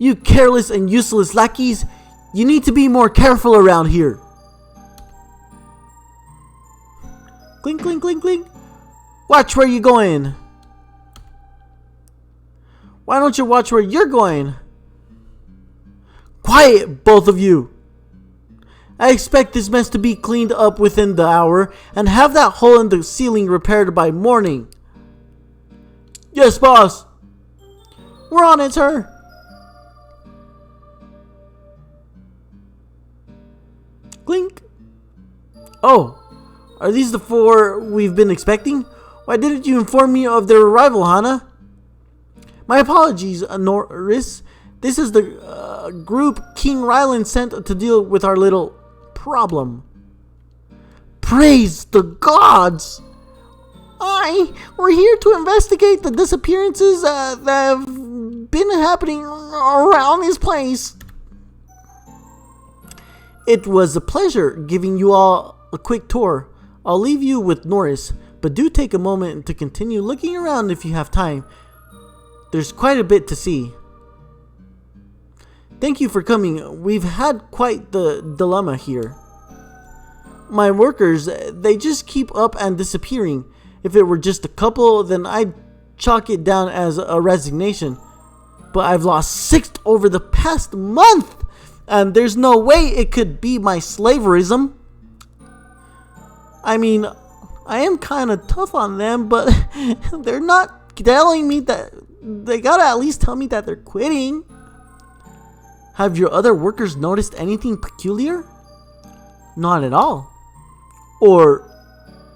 You careless and useless lackeys, you need to be more careful around here. Clink, clink, clink, clink. Watch where you're going. Why don't you watch where you're going? Quiet, both of you. I expect this mess to be cleaned up within the hour and have that hole in the ceiling repaired by morning. Yes, boss. We're on it, sir. Clink. Oh, are these the four we've been expecting? Why didn't you inform me of their arrival, Hana? My apologies, Norris. This is the group King Ryland sent to deal with our little problem. Praise the gods! We're here to investigate the disappearances that have been happening around this place. It was a pleasure giving you all a quick tour. I'll leave you with Norris, but do take a moment to continue looking around if you have time. There's quite a bit to see. Thank you for coming. We've had quite the dilemma here. My workers, they just keep up and disappearing. If it were just a couple, then I'd chalk it down as a resignation. But I've lost 6 over the past month, and there's no way it could be my slaverism. I mean, I am kind of tough on them, but they're not telling me that. They gotta at least tell me that they're quitting. Have your other workers noticed anything peculiar? Not at all. Or,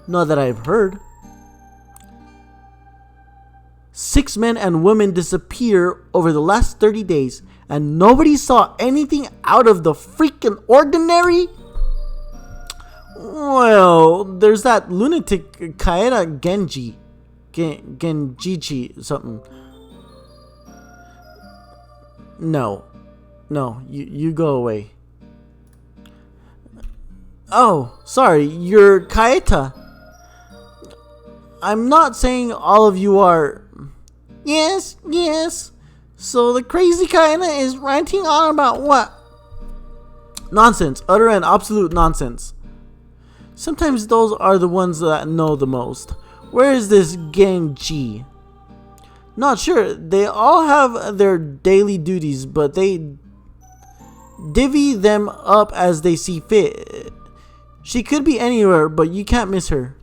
not that I've heard. 6 men and women disappear over the last 30 days, and nobody saw anything out of the freaking ordinary? Well, there's that lunatic Kaeda Genjichi something. No, you go away. Oh, sorry, you're Kaeta. I'm not saying all of you are. Yes. So the crazy Kaeta is ranting on about what? Nonsense, utter and absolute nonsense. Sometimes those are the ones that know the most. Where is this Genji? Not sure. They all have their daily duties, but they divvy them up as they see fit. She could be anywhere, but you can't miss her.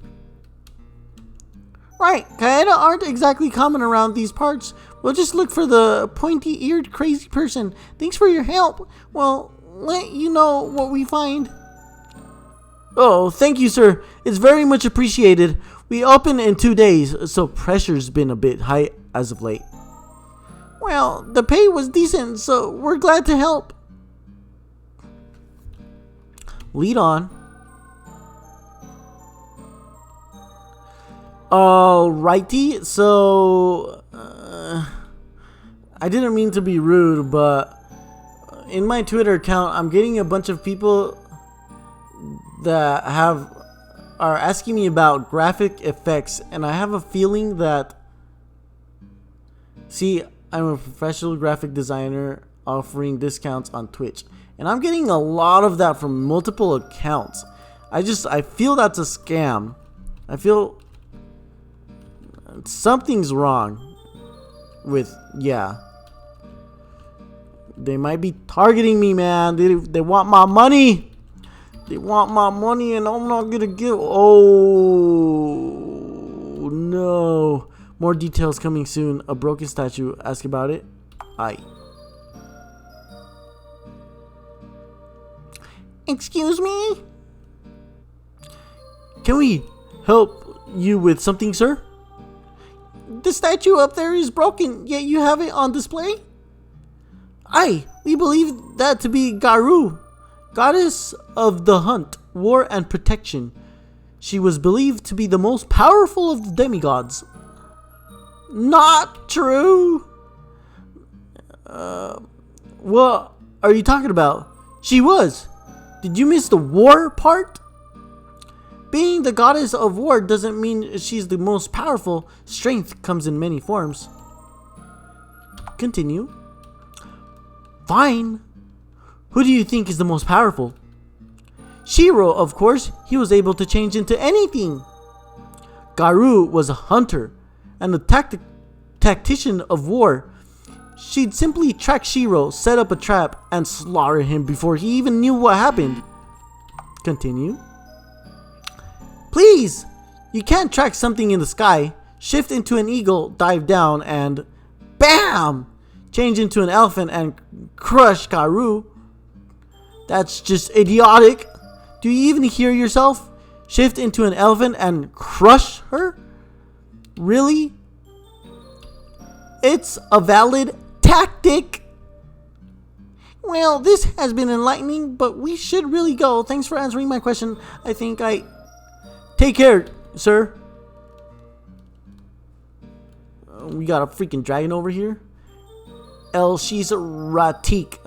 Right, Kaeda aren't exactly common around these parts. We'll just look for the pointy-eared crazy person. Thanks for your help. We'll let you know what we find. Oh, thank you, sir. It's very much appreciated. We open in 2 days, so pressure's been a bit high as of late. Well, the pay was decent, so we're glad to help. Lead on. Alrighty, so I didn't mean to be rude, but in my Twitter account, I'm getting a bunch of people that are asking me about graphic effects, and I have a feeling that, see, I'm a professional graphic designer offering discounts on Twitch, and I'm getting a lot of that from multiple accounts. I feel that's a scam. I feel something's wrong with, yeah. They might be targeting me, man. They want my money. They want my money, and I'm not gonna give. Oh no! More details coming soon. A broken statue. Ask about it. Aye. Excuse me? Can we help you with something, sir? The statue up there is broken, yet you have it on display? Aye, we believe that to be Garu, goddess of the hunt, war, and protection. She was believed to be the most powerful of the demigods. Not true. What are you talking about? She was. Did you miss the war part? Being the goddess of war doesn't mean she's the most powerful. Strength comes in many forms. Continue. Fine. Who do you think is the most powerful? Shiro, of course. He was able to change into anything. Garu was a hunter and a tactician of war. She'd simply track Shiro, set up a trap, and slaughter him before he even knew what happened. Continue. Please! You can't track something in the sky, shift into an eagle, dive down, and BAM! Change into an elephant and crush Garu. That's just idiotic. Do you even hear yourself? Shift into an elephant and crush her? Really? It's a valid tactic. Well, this has been enlightening, but we should really go. Thanks for answering my question. I think I... Take care, sir. We got a freaking dragon over here. El Shizratik.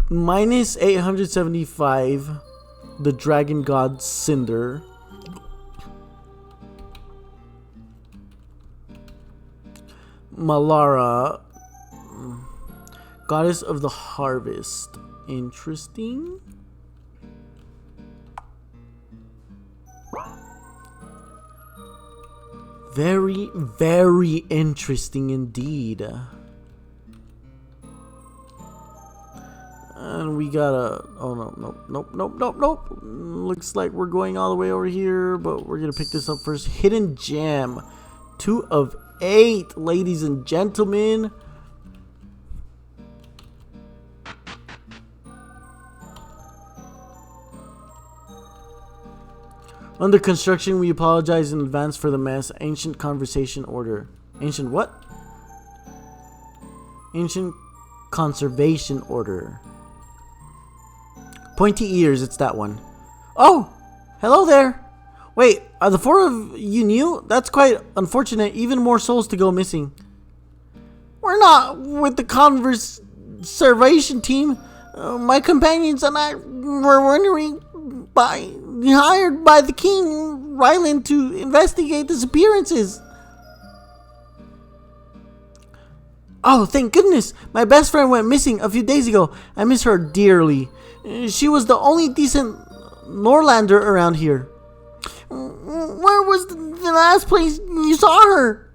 Minus 875. The dragon god Cinder. Malara, goddess of the harvest. Interesting. Very, very interesting indeed. And we got a... Oh, nope. Looks like we're going all the way over here, but we're going to pick this up first. Hidden gem. 2 of 8, ladies and gentlemen. Under construction, we apologize in advance for the mess. Ancient conversation order. Ancient what? Ancient conservation order. Pointy ears, it's that one. Oh! Hello there! Wait, are the 4 of you new? That's quite unfortunate. Even more souls to go missing. We're not with the conservation team. My companions and I were wondering hired by the king, Weyland, to investigate disappearances. Oh, thank goodness! My best friend went missing a few days ago. I miss her dearly. She was the only decent Norlander around here. Where was the last place you saw her?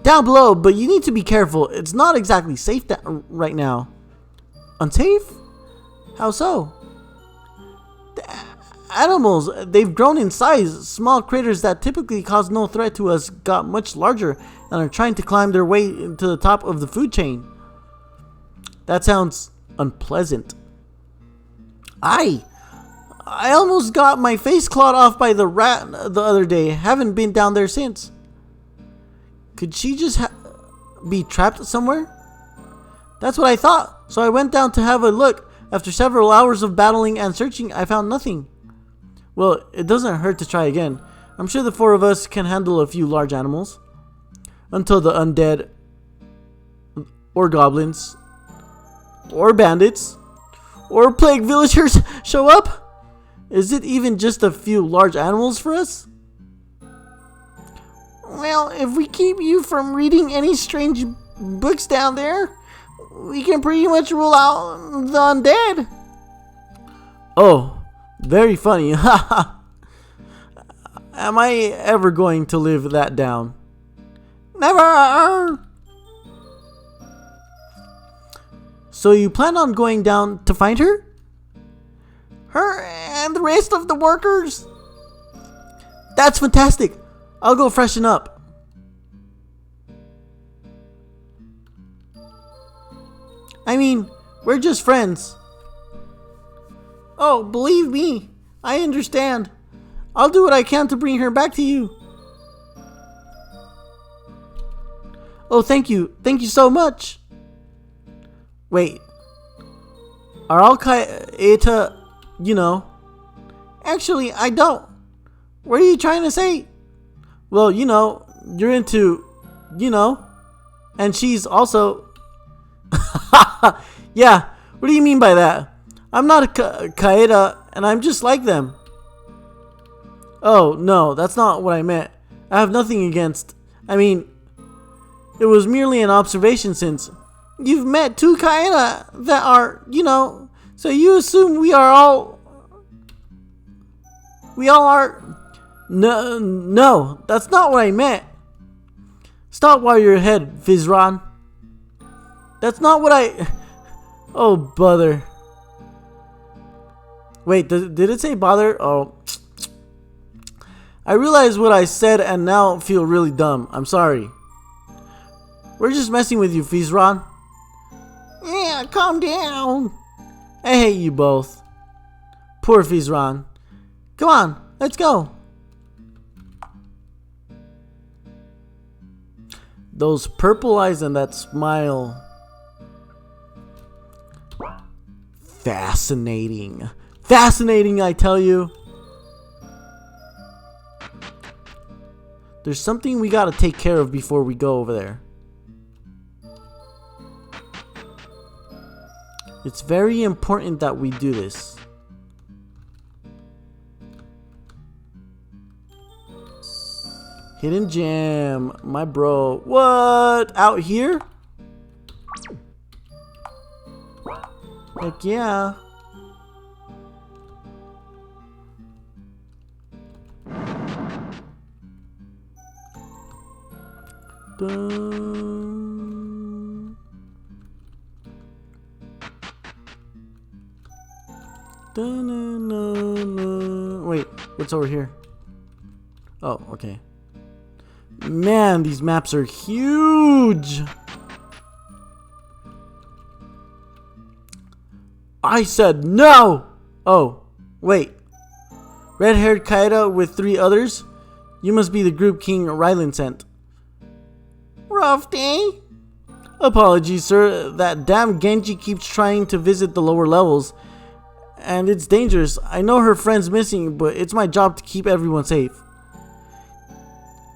Down below, but you need to be careful. It's not exactly safe right now. Unsafe? How so? The animals, they've grown in size. Small critters that typically cause no threat to us got much larger and are trying to climb their way to the top of the food chain. That sounds unpleasant. I almost got my face clawed off by the rat the other day. Haven't been down there since. Could she just be trapped somewhere? That's what I thought. So I went down to have a look. After several hours of battling and searching, I found nothing. Well, it doesn't hurt to try again. I'm sure the 4 of us can handle a few large animals. Until the undead, or goblins, or bandits, or plague villagers show up. Is it even just a few large animals for us? Well, if we keep you from reading any strange books down there, we can pretty much rule out the undead. Oh, very funny. Am I ever going to live that down? Never! So you plan on going down to find her? Her and the rest of the workers? That's fantastic. I'll go freshen up. I mean, we're just friends. Oh, believe me, I understand. I'll do what I can to bring her back to you. Oh, thank you. Thank you so much. Wait. Are all Kaeta, you know? Actually, I don't. What are you trying to say? Well, you know, you're into, you know, and she's also... Yeah, what do you mean by that? I'm not a Kaeta, and I'm just like them. Oh, no, that's not what I meant. I have nothing against... I mean, it was merely an observation since you've met 2 Kaeta that are, you know, so you assume we all are... No, that's not what I meant. Stop while you're ahead, Fizrahn. That's not what I... Oh, bother. Wait, did it say bother? Oh. I realized what I said and now feel really dumb. I'm sorry. We're just messing with you, Fizrahn. Yeah, calm down. I hate you both. Poor Fizrahn. Come on, let's go. Those purple eyes and that smile. Fascinating. Fascinating, I tell you. There's something we gotta take care of before we go over there. It's very important that we do this. Hidden gem. My bro. What? Out here? Heck yeah. Dun. Dun, dun, dun. Wait, what's over here? Oh, okay. Man, these maps are huge. I said no. Oh, wait. Red-haired Kaida with 3 others? You must be the group King Weyland sent. Rough day? Apologies, sir. That damn Genji keeps trying to visit the lower levels. And it's dangerous. I know her friend's missing, but it's my job to keep everyone safe.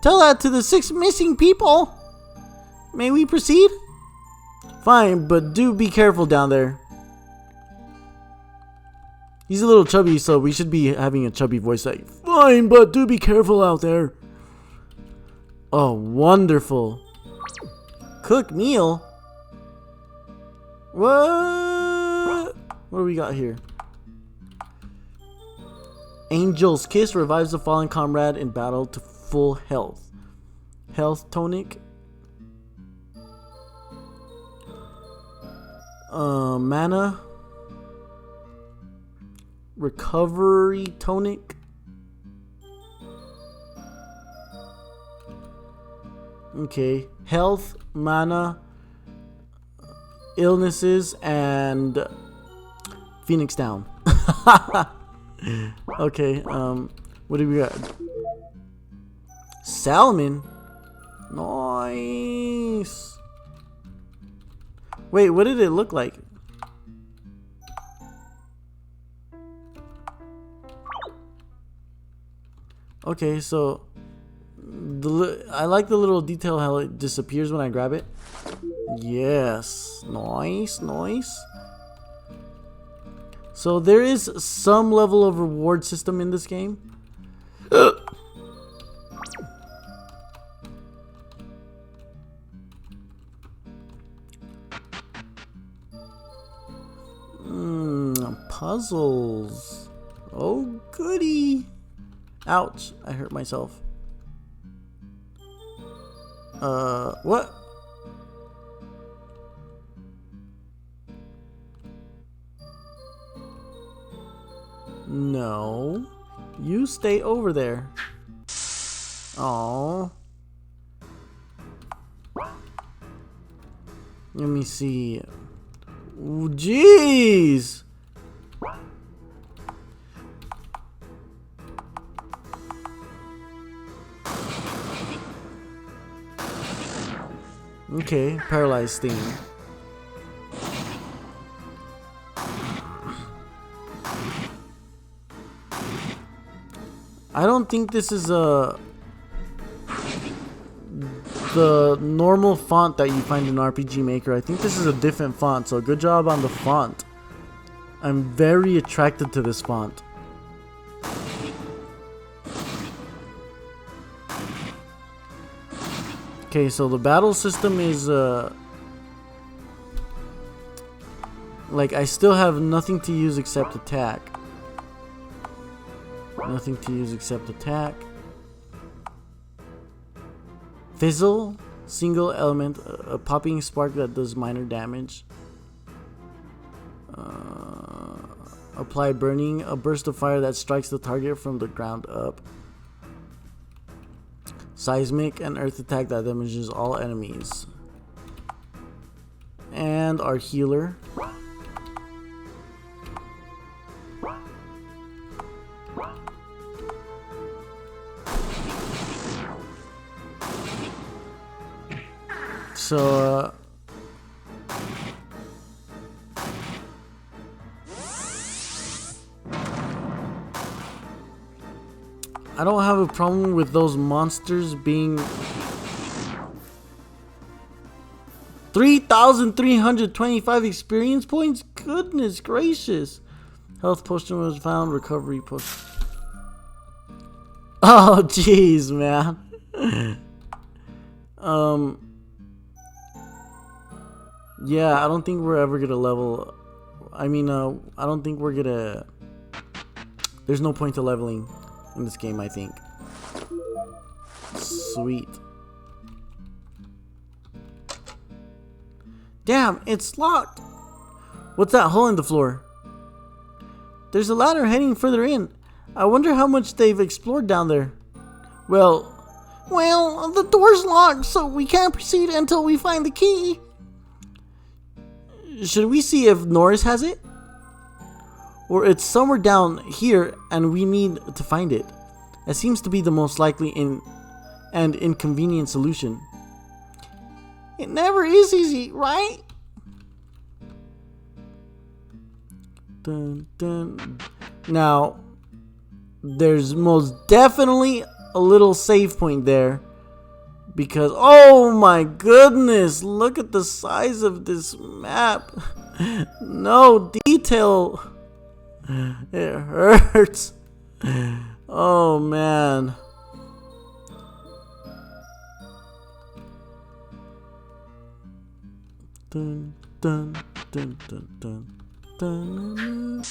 Tell that to the 6 missing people. May we proceed? Fine, but do be careful down there. He's a little chubby, so we should be having a chubby voice like, fine, but do be careful out there. Oh, wonderful. Cook meal? What? What do we got here? Angel's Kiss revives the fallen comrade in battle to full health. Health tonic. Mana. Recovery tonic. Okay. Health, mana, illnesses, and Phoenix down. Okay, what do we got? Salmon? Nice. Wait, what did it look like? Okay, so I like the little detail how it disappears when I grab it. Yes, nice, nice. So there is some level of reward system in this game. Puzzles. Oh goody. Ouch, I hurt myself. What? No. You stay over there. Oh. Let me see. Ooh, jeez. Okay, paralyzed thing. I don't think this is the normal font that you find in RPG Maker. I think this is a different font, so good job on the font. I'm very attracted to this font. Okay, so the battle system is like I still have nothing to use except attack. Nothing to use except attack. Fizzle, single element, a popping spark that does minor damage. Apply burning, a burst of fire that strikes the target from the ground up. Seismic, an earth attack that damages all enemies. And our healer. So I don't have a problem with those monsters being 3,325 experience points. Goodness gracious. Health potion was found. Recovery potion. Oh jeez, man. Yeah, I don't think we're ever gonna level. I mean, I don't think we're gonna. There's no point to leveling in this game, I think. Sweet. Damn, it's locked. What's that hole in the floor? There's a ladder heading further in. I wonder how much they've explored down there. Well, the door's locked, so we can't proceed until we find the key. Should we see if Norris has it? Or it's somewhere down here and we need to find it. It seems to be the most likely and inconvenient solution. It never is easy, right? Dun, dun. Now, there's most definitely a little save point there. Because, oh my goodness, look at the size of this map. No detail. It hurts. Oh man. Dun, dun, dun, dun, dun, dun.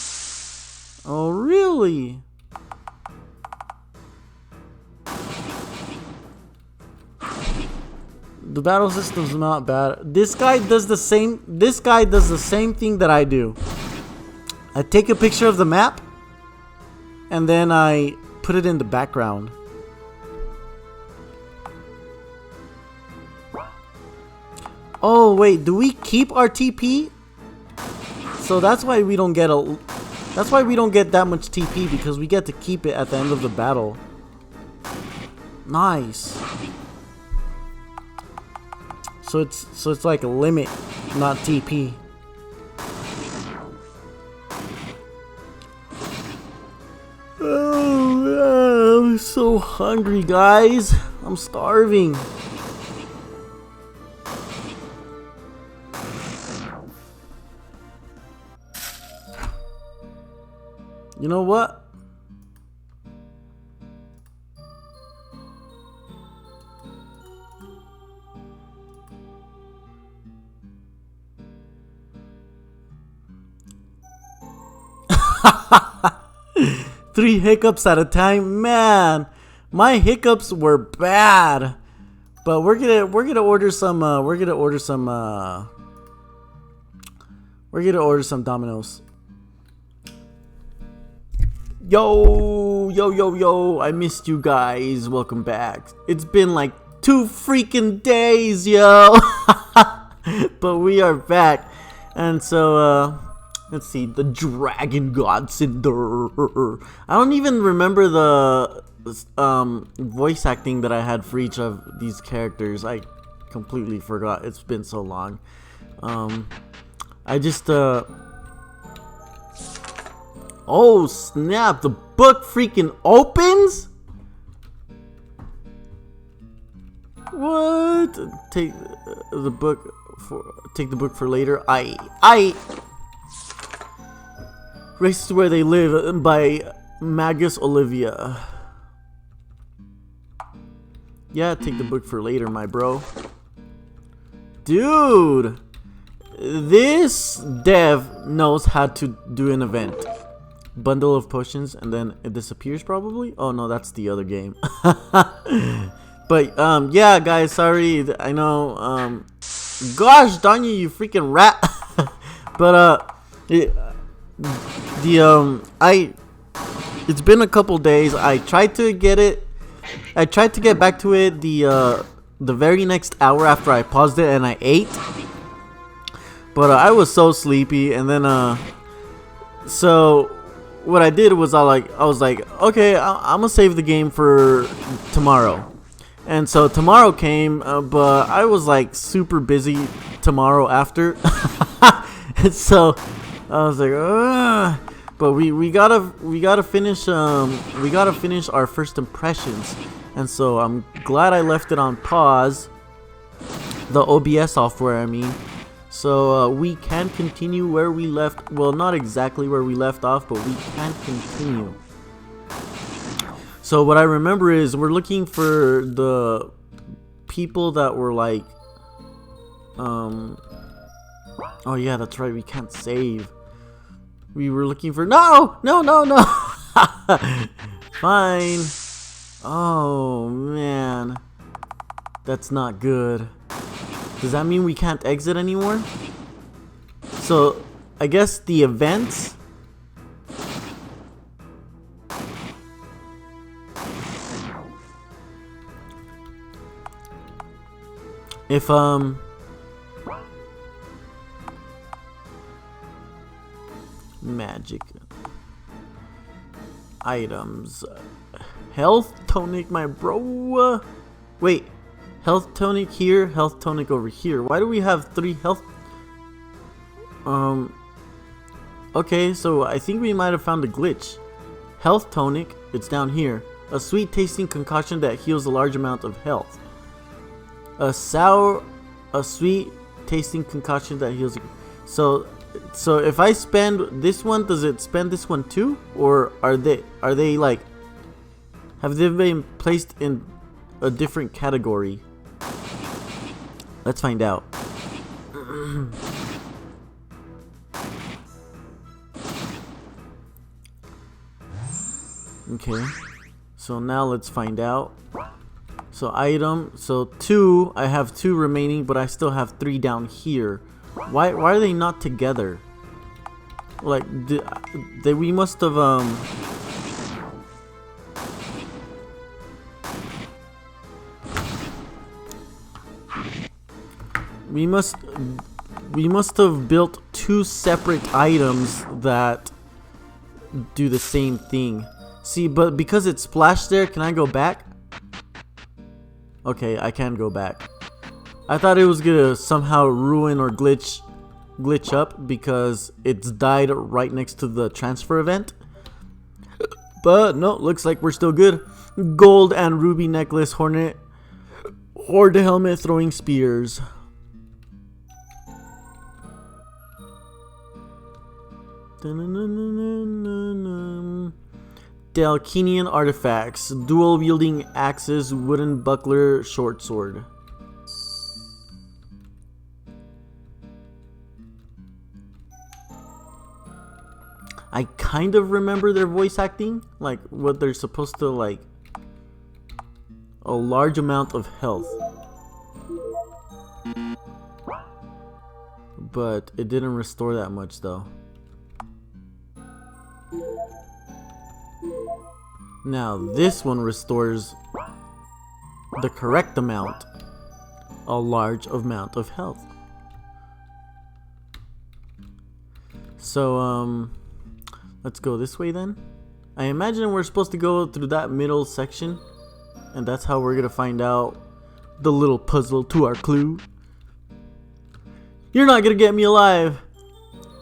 Oh really? The battle system's not bad. This guy does the same thing that I do. I take a picture of the map and then I put it in the background. Oh wait, do we keep our TP? So that's why we don't get that much TP, because we get to keep it at the end of the battle. Nice. So it's like a limit, not TP. Oh man, I'm so hungry, guys. I'm starving. You know what? Three hiccups at a time, man. My hiccups were bad, but we're gonna order some Domino's. Yo, I missed you guys. Welcome back. It's been like 2 freaking days, yo. But we are back, and so let's see, the Dragon God Cinder. I don't even remember the voice acting that I had for each of these characters. I completely forgot. It's been so long. I just oh snap! The book freaking opens. What? Take the book for later. I. Race to Where They Live by Magus Olivia. Yeah, take the book for later, my bro. Dude, this dev knows how to do an event. Bundle of potions and then it disappears probably. Oh no, that's the other game. But yeah, guys, sorry. I know. Gosh darn you, you freaking rat. But it's been a couple days. I tried to get back to it the very next hour after I paused it and I ate, but I was so sleepy. And then so what I did was I was like, okay, I'm gonna save the game for tomorrow. And so tomorrow came, but I was like super busy tomorrow after. And so I was like, ugh. But we gotta finish our first impressions, and so I'm glad I left it on pause. The OBS software, I mean. So we can continue where we left. Well, not exactly where we left off, but we can continue. So what I remember is we're looking for the people that were like, oh yeah, that's right. We can't save. We were looking for no. Fine. Oh man, that's not good. Does that mean we can't exit anymore? So I guess the events. If magic items, health tonic, my bro. Wait, health tonic here, health tonic over here. Why do we have 3 health? Okay, so I think we might have found a glitch. Health tonic, it's down here. A sweet tasting concoction that heals a large amount of health. A sweet tasting concoction that heals. So if I spend this one, does it spend this one too, or are they like, have they been placed in a different category? Let's find out. Okay, so now let's find out. So item, so 2, I have 2 remaining, but I still have 3 down here. Why are they not together? Like, we must have we must have built 2 separate items that do the same thing. See, but because it's splashed there, can I go back? Okay, I can go back. I thought it was gonna somehow ruin or glitch up because it's died right next to the transfer event. But no, looks like we're still good. Gold and ruby necklace, horde helmet, throwing spears. Dalkinian artifacts, dual wielding axes, wooden buckler, short sword. I kind of remember their voice acting, like what they're supposed to like. A large amount of health. But it didn't restore that much though. Now this one restores the correct amount, a large amount of health. So let's go this way then. I imagine we're supposed to go through that middle section, and that's how we're gonna find out the little puzzle to our clue. You're not gonna get me alive.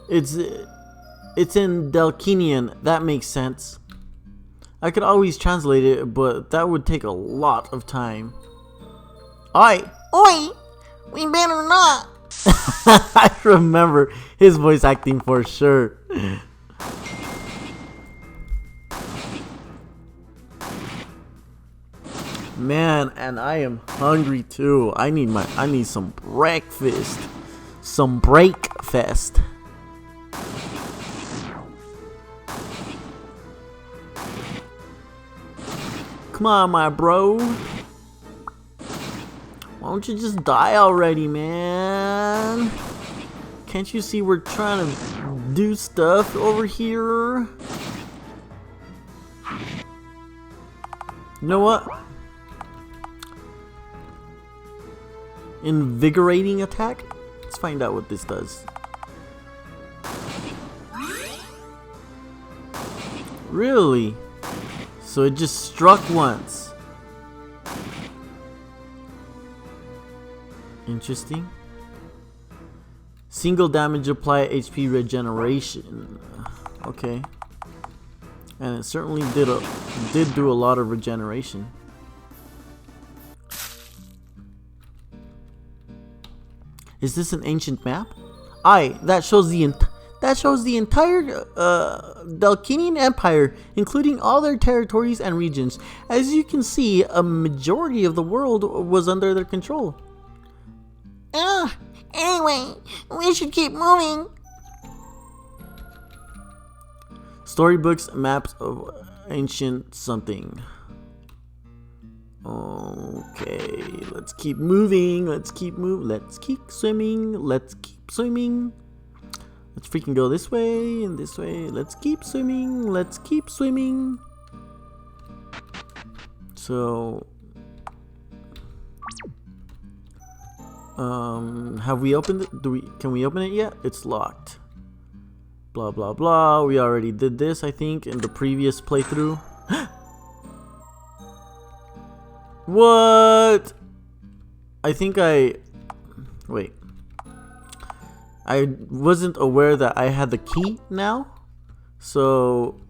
It's in Dalkinian. That makes sense. I could always translate it, but that would take a lot of time. Oi! Oi! We better not! I remember his voice acting for sure. Man, and I am hungry too. I need some breakfast. Some breakfast. Come on, my bro. Why don't you just die already, man? Can't you see we're trying to do stuff over here? You know what? Invigorating attack? Let's find out what this does. Really? So it just struck once. Interesting. Single damage apply HP regeneration. Okay. And it certainly did do a lot of regeneration. Is this an ancient map? Aye, that shows the That shows the entire Dalkinian Empire, including all their territories and regions. As you can see, a majority of the world was under their control. Anyway, we should keep moving. Storybooks, maps of ancient something. Okay, let's keep moving. Let's keep swimming. Let's freaking go this way and this way. Let's keep swimming. So, have we opened it? Can we open it yet? It's locked. Blah blah blah. We already did this, I think, in the previous playthrough. What? Wait. I wasn't aware that I had the key now. So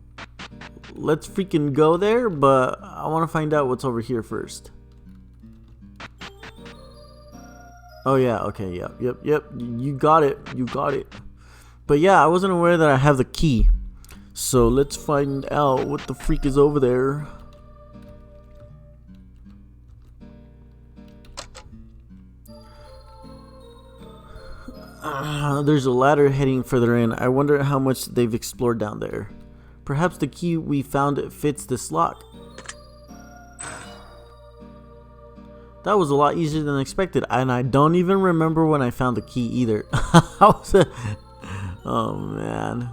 let's freaking go there, but I want to find out what's over here first. Oh yeah, okay, yep. You got it. But yeah, I wasn't aware that I have the key. So let's find out what the freak is over there. There's a ladder heading further in. I wonder how much they've explored down there. Perhaps the key we found fits this lock. That was a lot easier than expected, and I don't even remember when I found the key either. Oh man.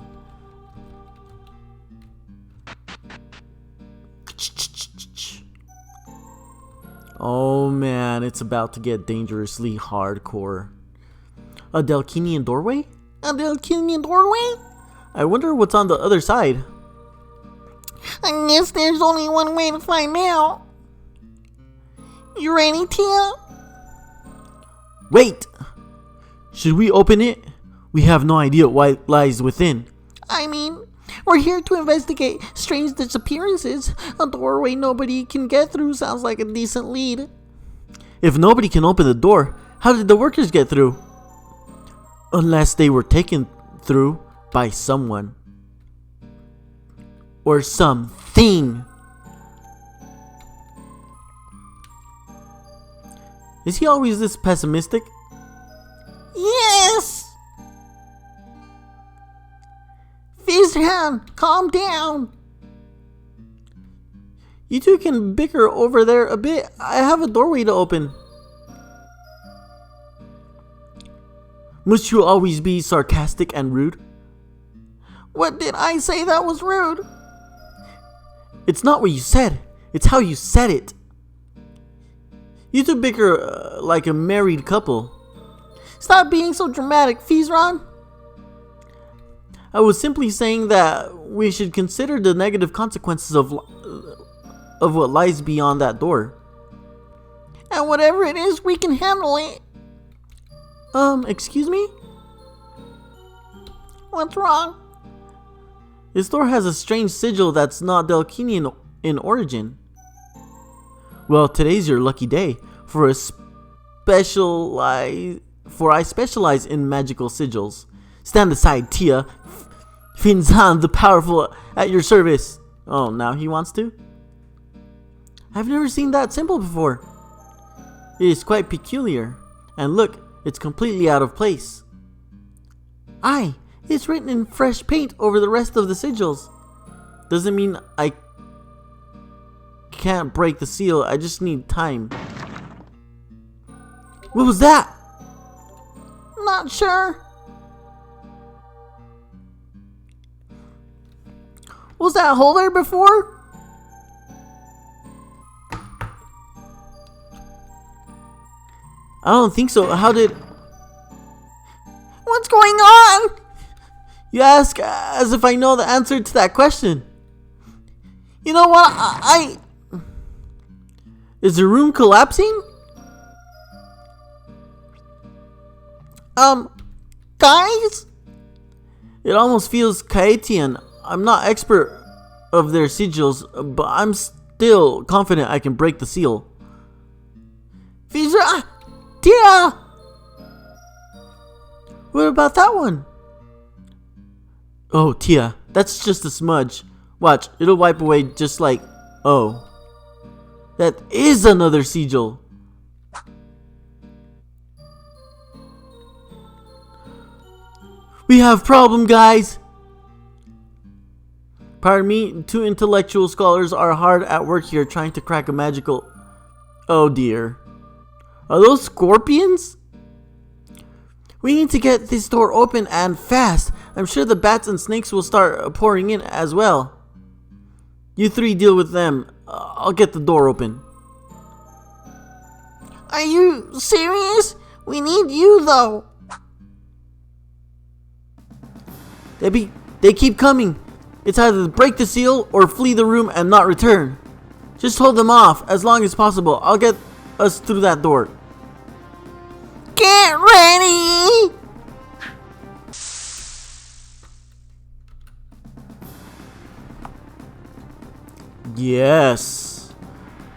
Oh man, it's about to get dangerously hardcore. A Dalkinian doorway? A Dalkinian doorway? I wonder what's on the other side. I guess there's only one way to find out. You ready, Tia? Wait! Should we open it? We have no idea what lies within. I mean, we're here to investigate strange disappearances. A doorway nobody can get through sounds like a decent lead. If nobody can open the door, how did the workers get through? Unless they were taken through by someone. Or something. Is he always this pessimistic? Yes! Fizrahn, calm down. You two can bicker over there a bit. I have a doorway to open. Must you always be sarcastic and rude? What did I say that was rude? It's not what you said. It's how you said it. You two bicker like a married couple. Stop being so dramatic, Fizrahn. I was simply saying that we should consider the negative consequences of what lies beyond that door. And whatever it is, we can handle it. Excuse me? What's wrong? This door has a strange sigil that's not Dalkinian in origin. Well, today's your lucky day, for I specialize in magical sigils. Stand aside, Tia. Fizrahn the Powerful at your service. Oh, now he wants to? I've never seen that symbol before. It is quite peculiar. And look, it's completely out of place. Aye, it's written in fresh paint over the rest of the sigils. Doesn't mean I can't break the seal, I just need time. What was that? Not sure. Was that hole there before? I don't think so. How did... What's going on? You ask as if I know the answer to that question. You know what? I... Is the room collapsing? Guys? It almost feels Kaetian. I'm not expert of their sigils, but I'm still confident I can break the seal. Fizrahn! Tia! What about that one? Oh, Tia, that's just a smudge. Watch, it'll wipe away just like... Oh. That is another sigil. We have problem, guys. Pardon me, 2 intellectual scholars are hard at work here trying to crack a magical... Oh dear. Are those scorpions? We need to get this door open and fast. I'm sure the bats and snakes will start pouring in as well. You 3 deal with them. I'll get the door open. Are you serious? We need you though. They keep coming. It's either break the seal or flee the room and not return. Just hold them off as long as possible. I'll get us through that door. Get ready! Yes.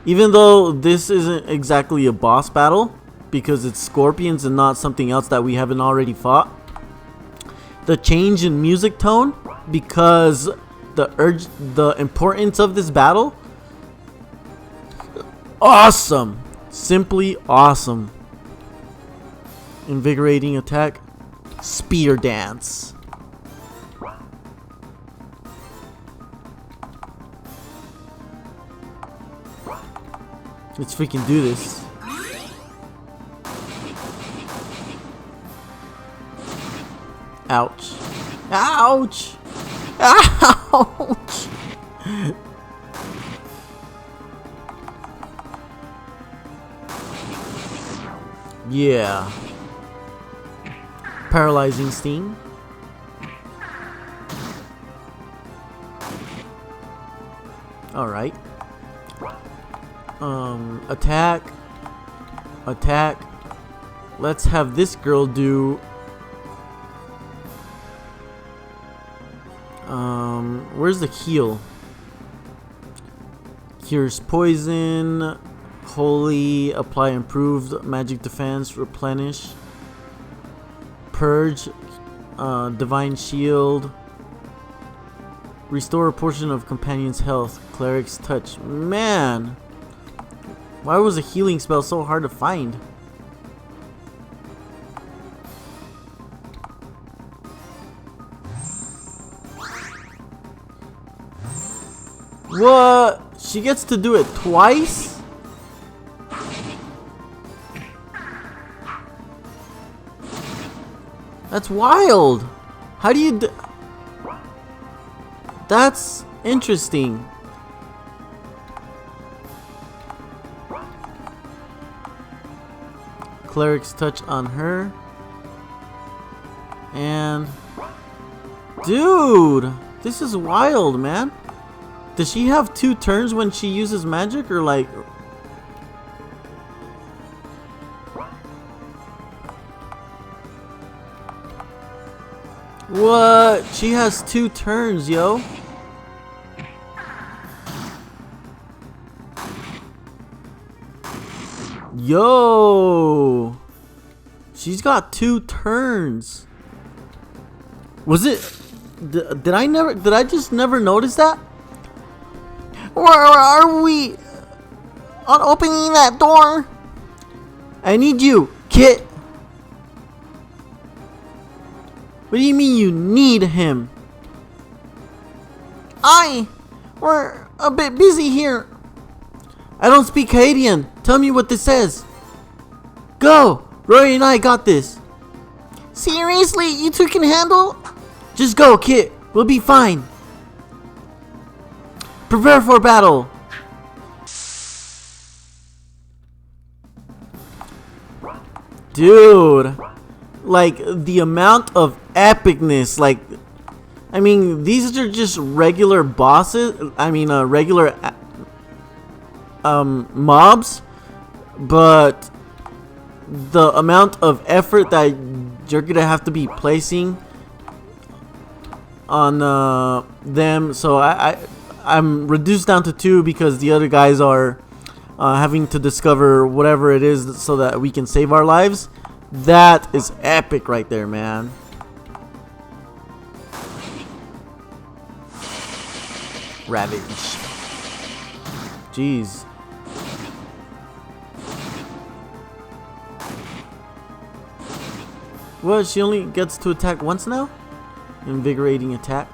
Even though this isn't exactly a boss battle, because it's scorpions and not something else that we haven't already fought, the change in music tone, because the importance of this battle, awesome. Simply awesome. Invigorating attack, spear dance. Let's freaking do this. Ouch. Ouch! Ouch! Yeah. Paralyzing sting. Alright. Attack. Attack. Let's have this girl do... where's the heal? Cures poison. Holy. Apply improved magic defense. Replenish. Purge. Divine shield. Restore a portion of companion's health. Cleric's touch. Man! Why was a healing spell so hard to find? What? She gets to do it twice? That's wild. How do you do... That's interesting. Cleric's touch on her. And... Dude! This is wild, man. Does she have 2 turns when she uses magic, or like... What? She has 2 turns, yo. Yo. She's got 2 turns. Was it... Did I just never notice that? Where are we? On opening that door? I need you, Kit. What do you mean you need him? We're a bit busy here. I don't speak Haitian. Tell me what this says. Go! Rory and I got this. Seriously, you 2 can handle? Just go, Kit. We'll be fine. Prepare for battle. Dude. Like, the amount of epicness, like, I mean, these are just regular bosses, I mean, regular, mobs, but the amount of effort that you're gonna have to be placing on, them, so I'm reduced down to 2 because the other guys are, having to discover whatever it is so that we can save our lives. That is epic right there, man. Ravage. Jeez. Well, she only gets to attack once now? Invigorating attack.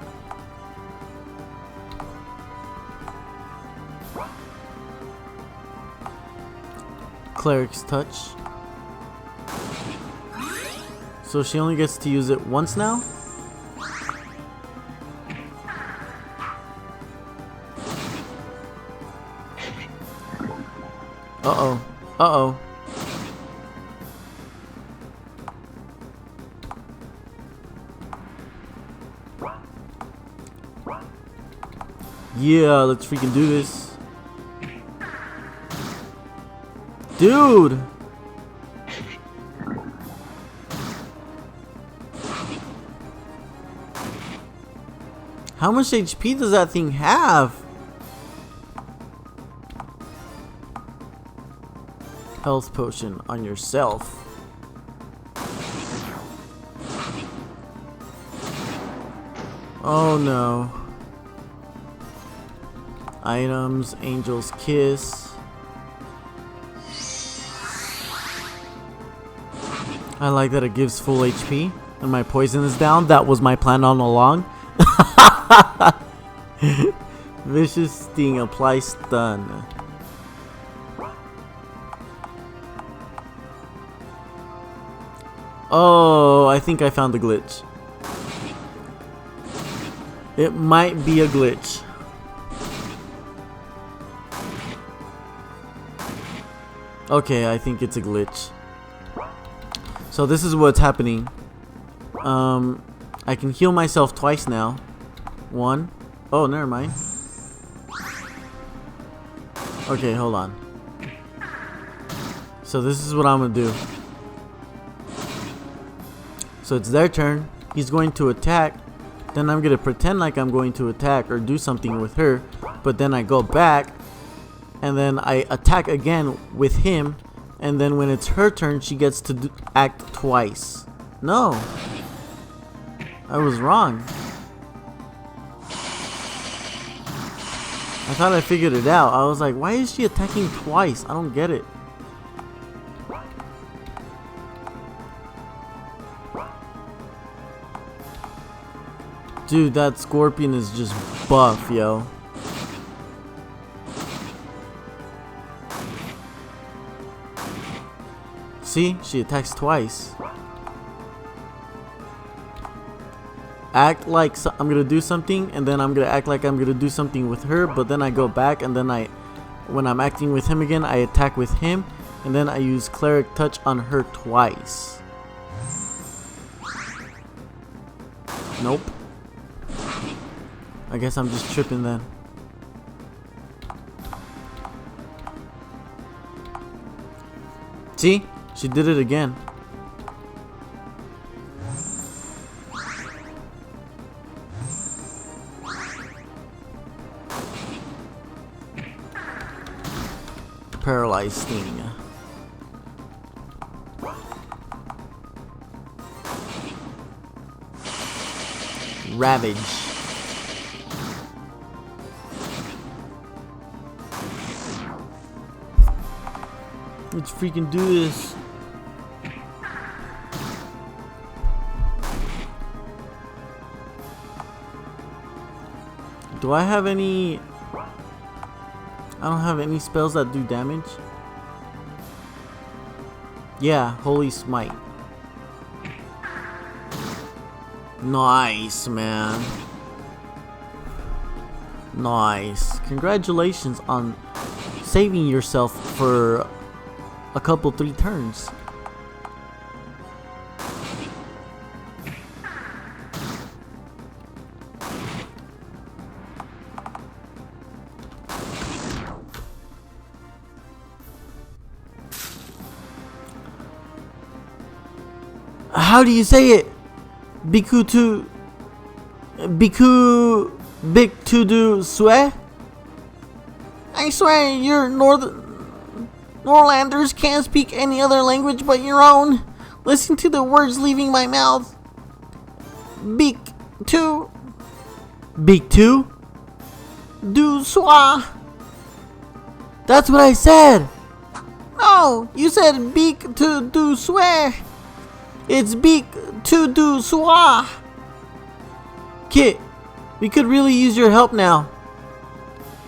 Cleric's touch. So she only gets to use it once now? Uh-oh. Uh-oh. Yeah, let's freaking do this. Dude! How much HP does that thing have? Health potion on yourself. Oh no. Items, Angel's Kiss. I like that it gives full HP and my poison is down. That was my plan all along. Vicious Sting, apply stun. Oh, I think I found the glitch. It might be a glitch. Okay, I think it's a glitch. So this is what's happening. I can heal myself twice now. One. Oh, never mind. Okay, hold on. So this is what I'm gonna do. So it's their turn. He's going to attack. Then I'm gonna pretend like I'm going to attack or do something with her. But then I go back. And then I attack again with him. And then when it's her turn, she gets to act twice. No. I was wrong. I thought I figured it out. I was like, why is she attacking twice? I don't get it. Dude, that scorpion is just buff, yo. See? She attacks twice. Act like I'm gonna do something, and then I'm gonna act like I'm gonna do something with her, but then I go back, and then when I'm acting with him again, I attack with him, and then I use Cleric Touch on her twice. Nope. I guess I'm just tripping then. See? She did it again. Paralyzed Sting. Ravage. Let's freaking do this. Do I have any... I don't have any spells that do damage. Yeah, Holy Smite. Nice, man. Nice. Congratulations on saving yourself for a couple 3 turns. How do you say it? Big to do swear? I swear your Norlanders can't speak any other language but your own. Listen to the words leaving my mouth. Big two? du soir. That's what I said. No, you said beak to du soir. It's beak to du soir. Kit, we could really use your help now.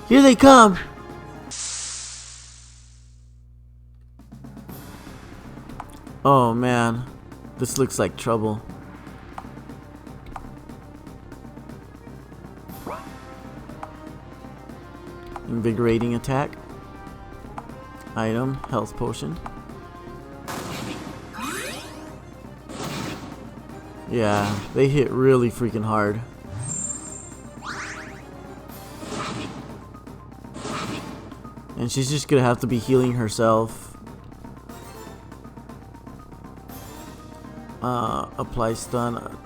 Here they come. Oh man, this looks like trouble. Invigorating attack. Item, health potion. Yeah, they hit really freaking hard. And she's just gonna have to be healing herself. Apply stun.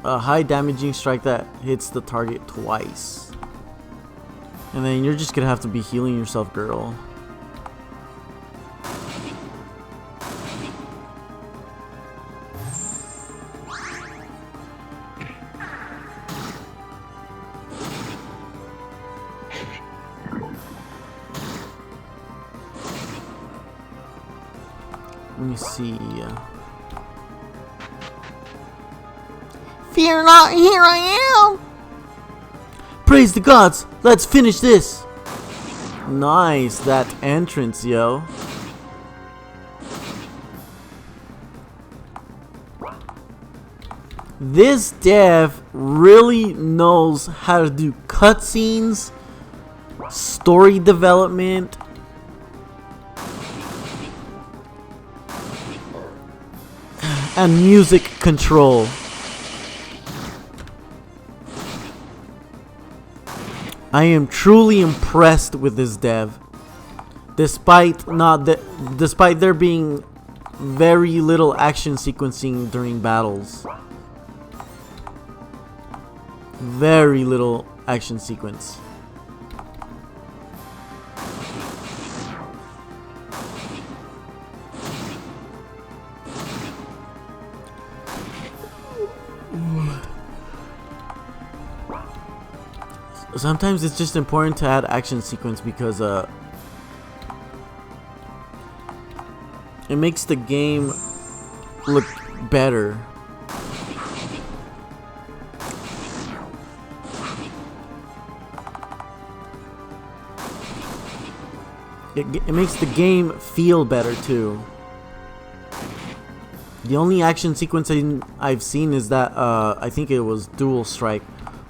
A high damaging strike that hits the target twice. And then you're just gonna have to be healing yourself, girl. Let me see. Fear not, here I am. Praise the gods! Let's finish this! Nice, that entrance, yo. This dev really knows how to do cutscenes, story development, and music control. I am truly impressed with this dev. Despite there being very little action sequencing during battles. Very little action sequence. Sometimes it's just important to add action sequence because it makes the game look better. It makes the game feel better too. The only action sequence I've seen is that I think it was Dual Strike,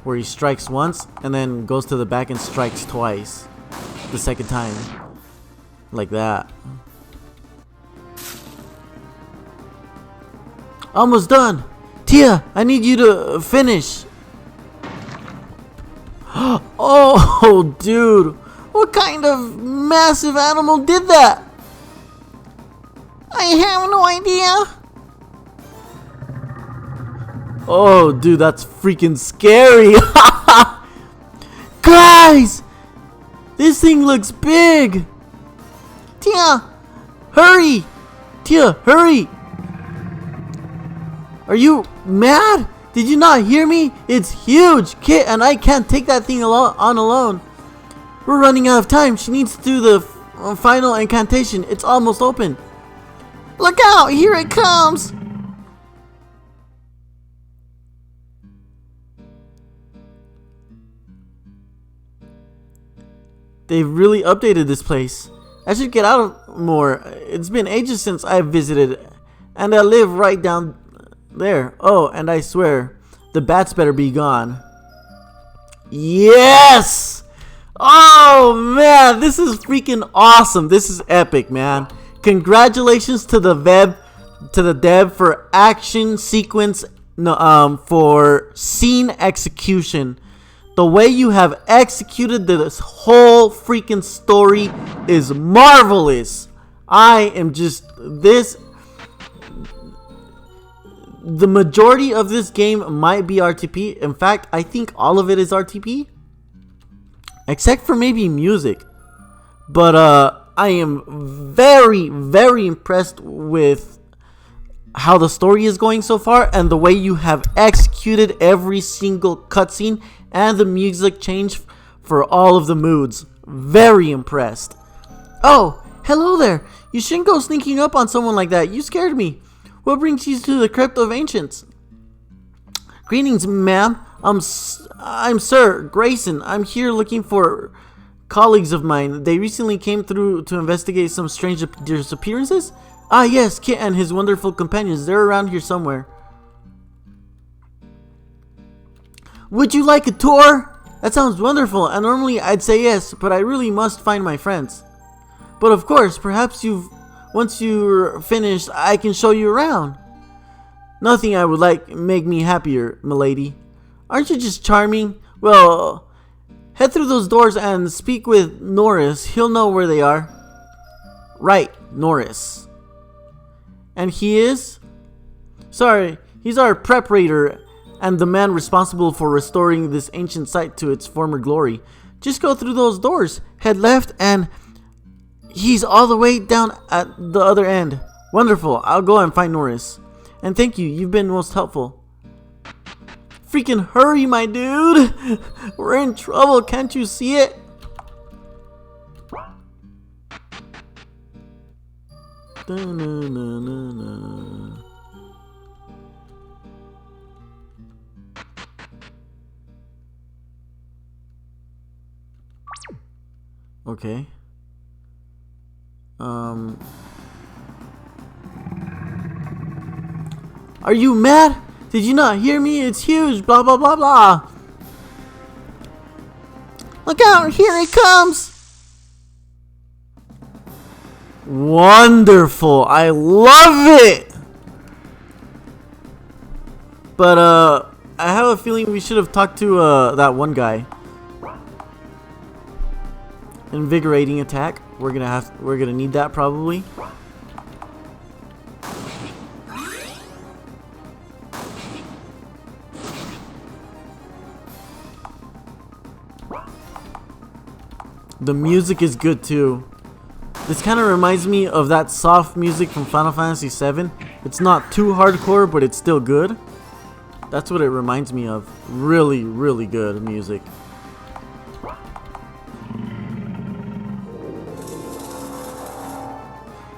where he strikes once and then goes to the back and strikes twice the second time, like that. Almost done. Tia, I need you to finish. Oh dude, what kind of massive animal did that? I have no idea. Oh, dude, that's freaking scary. Guys, this thing looks big. Tia, hurry. Tia, hurry. Are you mad? Did you not hear me? It's huge, Kit, and I can't take that thing on alone. We're running out of time. She needs to do the final incantation. It's almost open. Look out, here it comes. They've really updated this place. I should get out more. It's been ages since I've visited, and I live right down there. Oh, and I swear, the bats better be gone. Yes! Oh man, this is freaking awesome. This is epic, man. Congratulations to the dev for action sequence, for scene execution. The way you have executed this whole freaking story is marvelous. I am just the majority of this game might be RTP. In fact, I think all of it is RTP, except for maybe music. But I am very, very impressed with how the story is going so far and the way you have executed every single cutscene and the music change for all of the moods. Very impressed. Oh, hello there. You shouldn't go sneaking up on someone like that. You scared me. What brings you to the Crypt of Ancients? Greetings, ma'am. I'm Sir Grayson. I'm here looking for colleagues of mine. They recently came through to investigate some strange disappearances. Ah, yes, Kit and his wonderful companions. They're around here somewhere. Would you like a tour? That sounds wonderful, and normally I'd say yes, but I really must find my friends. But of course, perhaps once you're finished, I can show you around. Nothing I would like make me happier, milady. Aren't you just charming? Well, head through those doors and speak with Norris. He'll know where they are. Right, Norris. And he is? Sorry, he's our preparator and the man responsible for restoring this ancient site to its former glory. Just go through those doors, head left, and he's all the way down at the other end. Wonderful, I'll go and find Norris. And thank you, you've been most helpful. Freaking hurry, my dude! We're in trouble, can't you see it? Da-na-na-na-na. Okay. Are you mad? Did you not hear me? It's huge. Blah blah blah blah. Look out! Here it comes! Wonderful. I love it. But I have a feeling we should have talked to that one guy. Invigorating attack. We're gonna need that probably. The music is good too. This kind of reminds me of that soft music from Final Fantasy VII. It's not too hardcore, but it's still good. That's what it reminds me of. Really, really good music.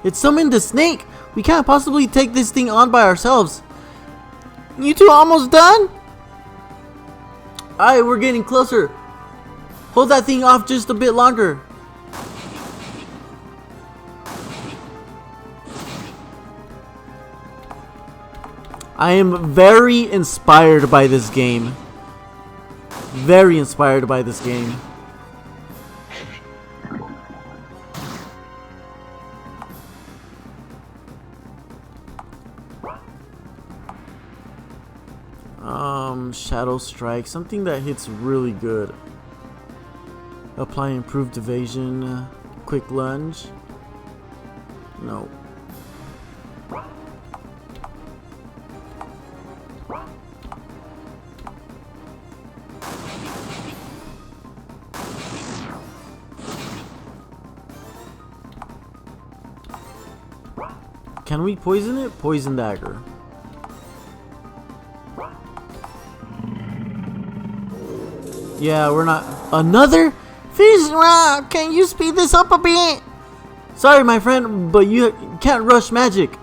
It summoned the snake! We can't possibly take this thing on by ourselves. You two almost done? Alright, we're getting closer. Hold that thing off just a bit longer. I am very inspired by this game. Very inspired by this game. Shadow Strike, something that hits really good. Apply improved evasion, quick lunge. No. Can we poison it? Poison dagger. Yeah, we're not. Another? Fizrahn, can you speed this up a bit? Sorry, my friend, but you can't rush magic.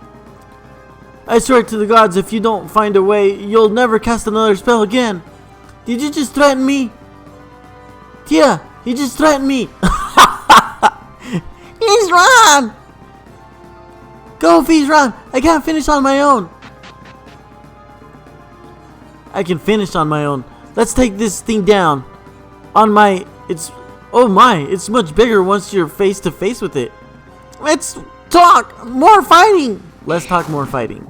I swear to the gods, if you don't find a way, you'll never cast another spell again. Did you just threaten me? Tia, he just threatened me. Fizrahn! Go, Fizrahn! I can't finish on my own. I can finish on my own. Let's take this thing down. On my... Oh my, it's much bigger once you're face to face with it. Let's talk more fighting. Let's talk more fighting.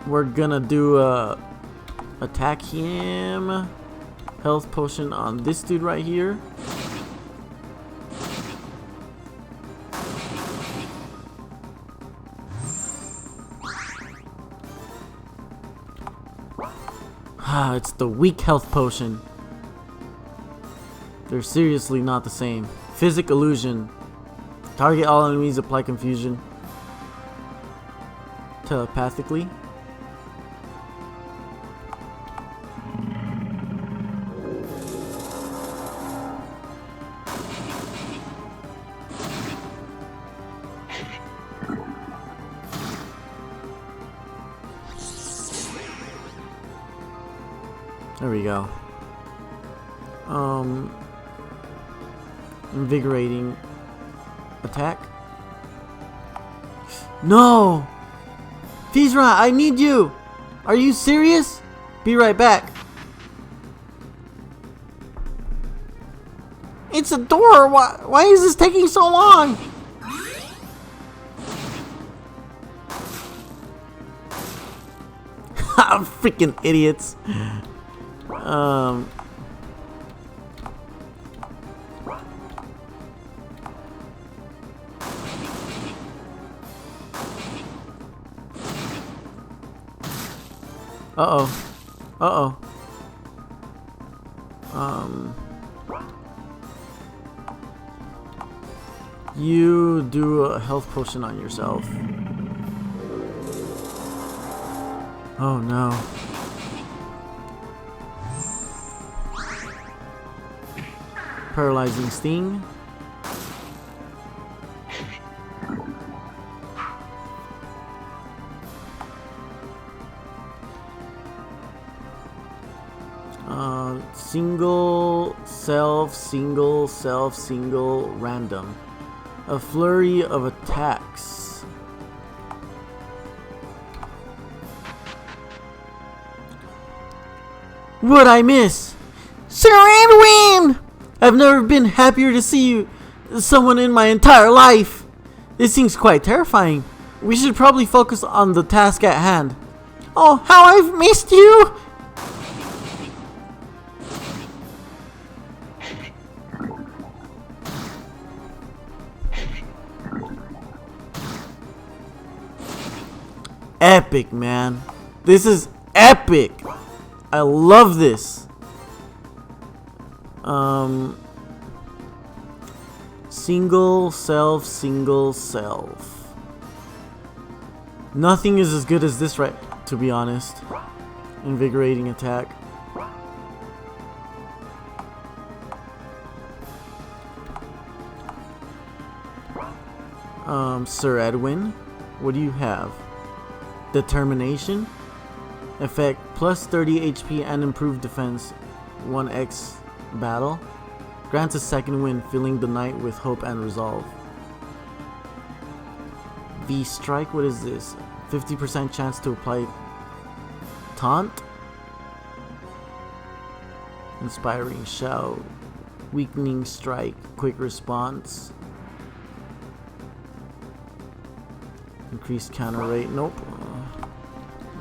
We're gonna do attack him. Health potion on this dude right here. Ah, it's the weak health potion. They're seriously not the same. Physic illusion. Target all enemies, apply confusion telepathically. There we go. Invigorating attack. No! Fizrahn, I need you! Are you serious? Be right back. It's a door! Why is this taking so long? Freaking idiots. Uh-oh. You do a health potion on yourself. Oh no. Paralyzing sting. Single self, random. A flurry of attacks. What'd I miss? Sir Edwin! I've never been happier to see you, someone in my entire life. This seems quite terrifying. We should probably focus on the task at hand. Oh, how I've missed you! Epic, man. This is epic. I love this. Single self. Nothing is as good as this, right? To be honest. Invigorating attack. Sir Edwin, what do you have? Determination. Effect plus 30 HP and improved defense. 1x battle. Grants a second wind, filling the night with hope and resolve. V strike, what is this? 50% chance to apply taunt. Inspiring shout. Weakening strike, quick response. Increased counter rate, nope.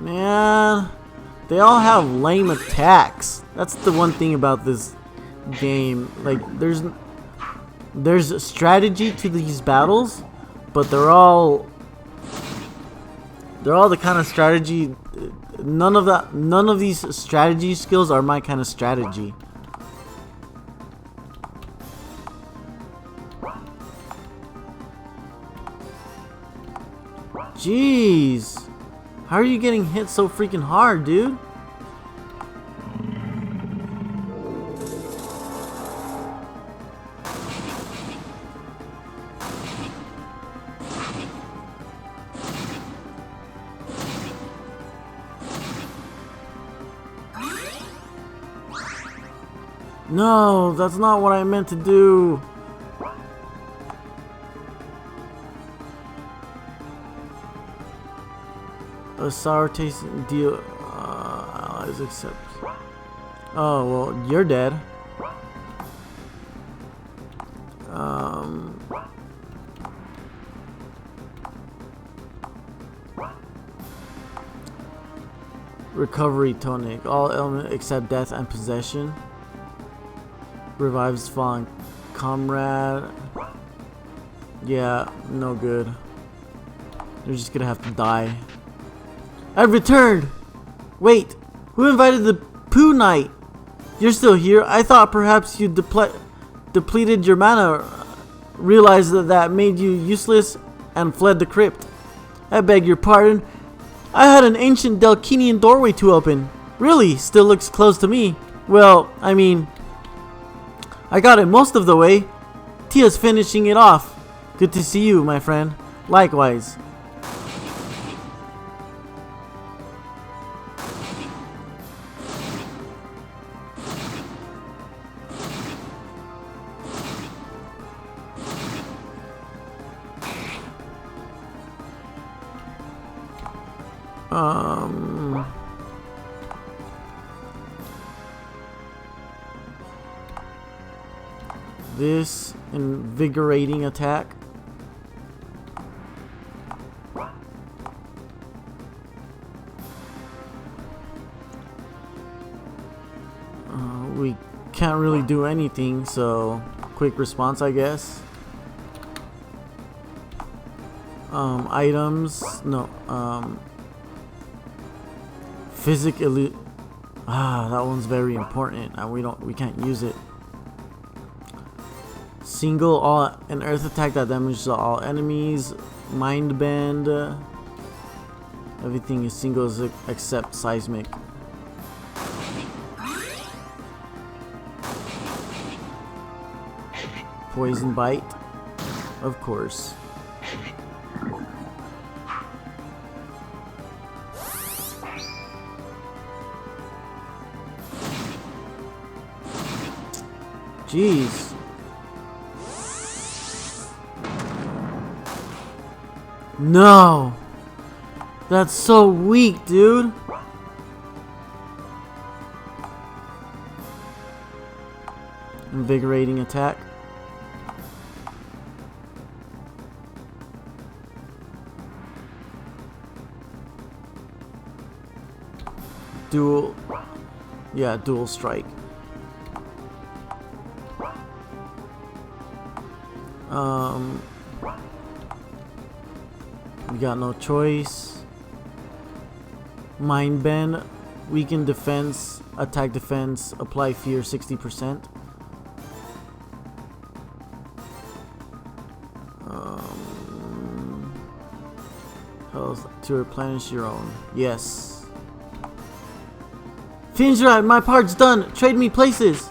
Man, they all have lame attacks. That's the one thing about this game. Like, there's strategy to these battles, but they're all the kind of strategy. None of these strategy skills are my kind of strategy. Jeez. How are you getting hit so freaking hard, dude? No, that's not what I meant to do. A sour taste deal allies accept. Oh well, you're dead. Recovery tonic. All element except death and possession. Revives fallen comrade. Yeah, no good. You're just gonna have to die. I've returned! Wait, who invited the poo knight? You're still here? I thought perhaps you depleted your mana. realized that made you useless and fled the crypt. I beg your pardon. I had an ancient Delkinian doorway to open. Really, still looks closed to me. Well, I mean, I got it most of the way. Tia's finishing it off. Good to see you, my friend. Likewise. This invigorating attack. We can't really do anything, so quick response, I guess. Items, no. Physically, that one's very important, and we can't use it. Single an earth attack that damages all enemies. Mind bend. Everything is singles except seismic. Poison bite, of course. Jeez. No. That's so weak, dude. Invigorating attack. Dual. Yeah, dual strike. We got no choice. Mind bend, weaken defense, attack defense, apply fear 60%. Health to replenish your own. Yes. Fizrahn, my part's done. Trade me places.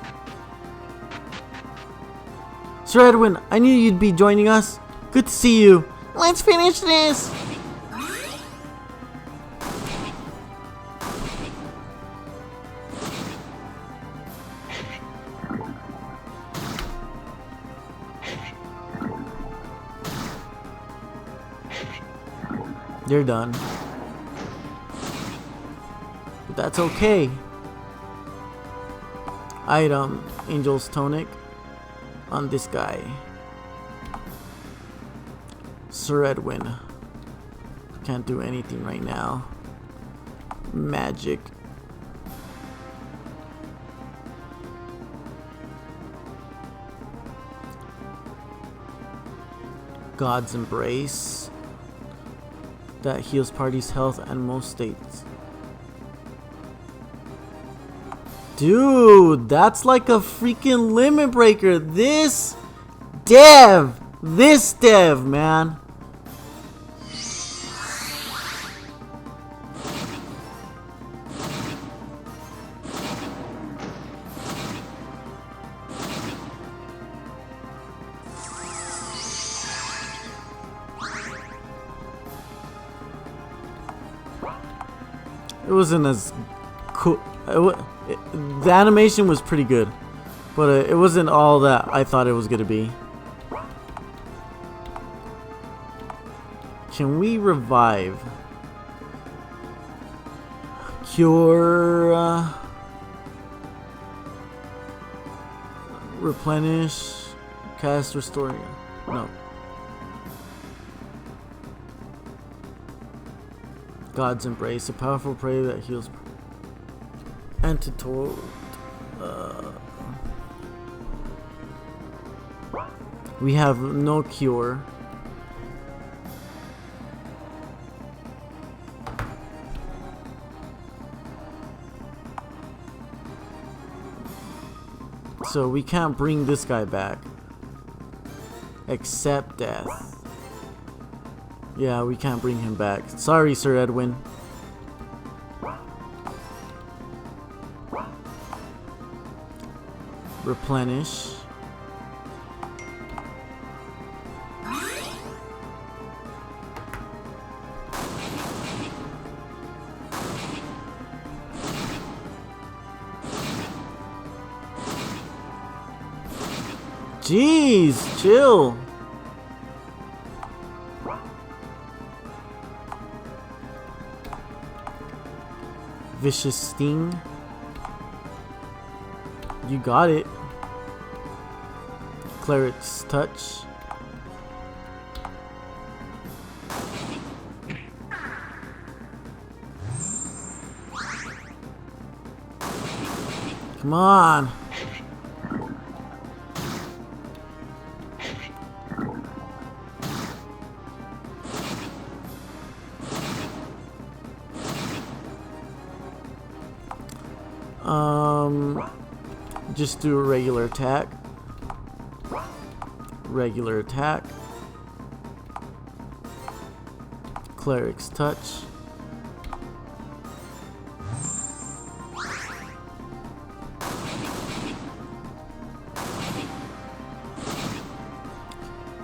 Sir Edwin, I knew you'd be joining us. Good to see you. Let's finish this. You're done. But that's okay. Item, Angel's Tonic on this guy. Sir Edwin. Can't do anything right now. Magic. God's Embrace. That heals party's health and most states. Dude, that's like a freaking limit breaker. This dev, man. It wasn't as cool. The animation was pretty good, but it wasn't all that I thought it was gonna be. Can we revive? Cure. Replenish. Cast Restore. No. God's Embrace, a powerful prayer that heals. Antidote. We have no cure. So we can't bring this guy back. Accept death. Yeah, we can't bring him back. Sorry, Sir Edwin. Replenish. Jeez, chill. Vicious Sting. You got it. Cleric's Touch. Come on. Just do a regular attack. Regular attack. Cleric's Touch.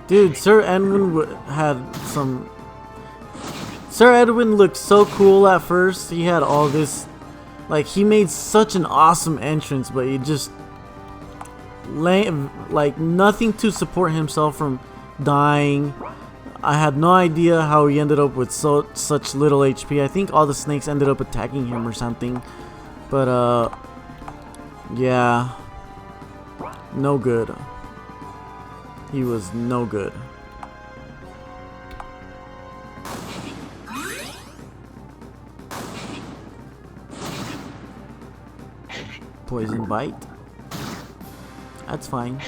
Dude, Sir Edwin had some... Sir Edwin looked so cool at first. He had all this... Like, he made such an awesome entrance, but he just... like, nothing to support himself from dying. I had no idea how he ended up with such little HP. I think all the snakes ended up attacking him or something. But, yeah. No good. He was no good. Poison Bite. That's fine.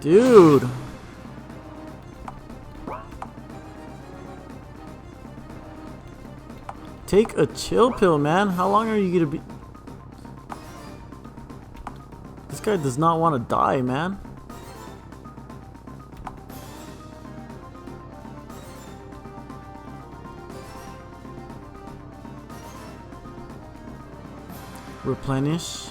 Dude. Take a chill pill, man. How long are you gonna be? This guy does not want to die, man. Replenish.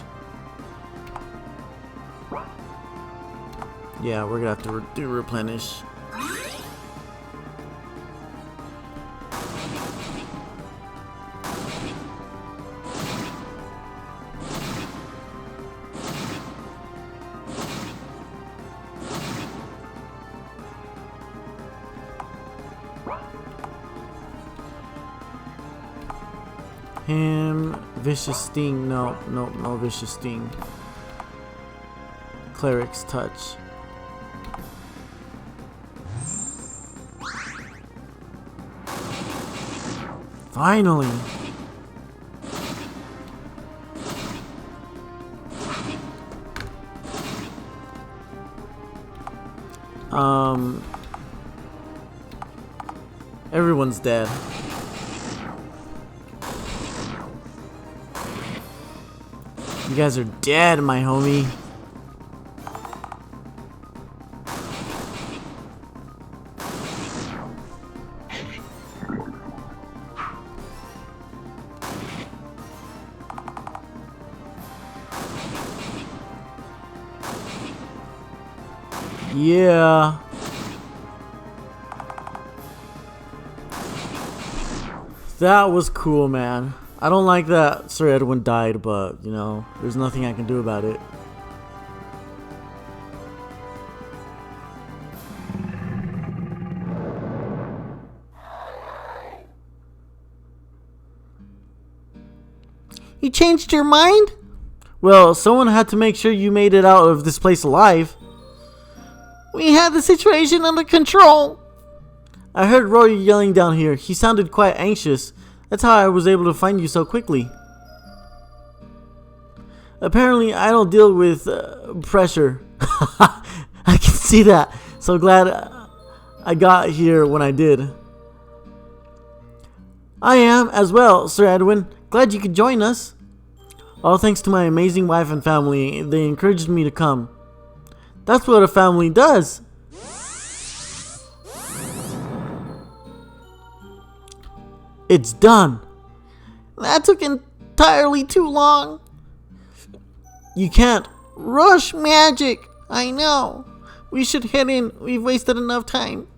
Yeah, we're gonna have to do replenish. Him, Vicious Sting, no Vicious Sting. Cleric's Touch. Finally! Everyone's dead. You guys are dead, my homie. Yeah. That was cool, man. I don't like that Sir Edwin died, but, you know, there's nothing I can do about it. You changed your mind? Well, someone had to make sure you made it out of this place alive. We had the situation under control. I heard Rory yelling down here. He sounded quite anxious. That's how I was able to find you so quickly. Apparently, I don't deal with pressure. I can see that. So glad I got here when I did. I am as well, Sir Edwin. Glad you could join us. All thanks to my amazing wife and family, they encouraged me to come. That's what a family does. It's done. That took entirely too long. You can't. Rush magic. I know. We should head in. We've wasted enough time.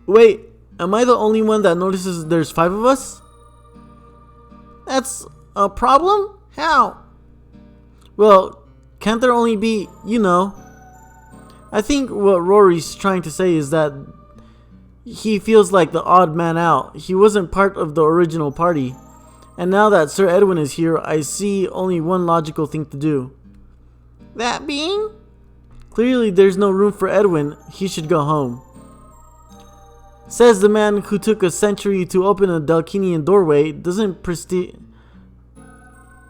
Wait, am I the only one that notices there's 5 of us? That's a problem? How? Well, can't there only be, you know? I think what Rory's trying to say is that he feels like the odd man out. He wasn't part of the original party. And now that Sir Edwin is here, I see only one logical thing to do. That being? Clearly there's no room for Edwin. He should go home. Says the man who took a century to open a Dalkinian doorway. Doesn't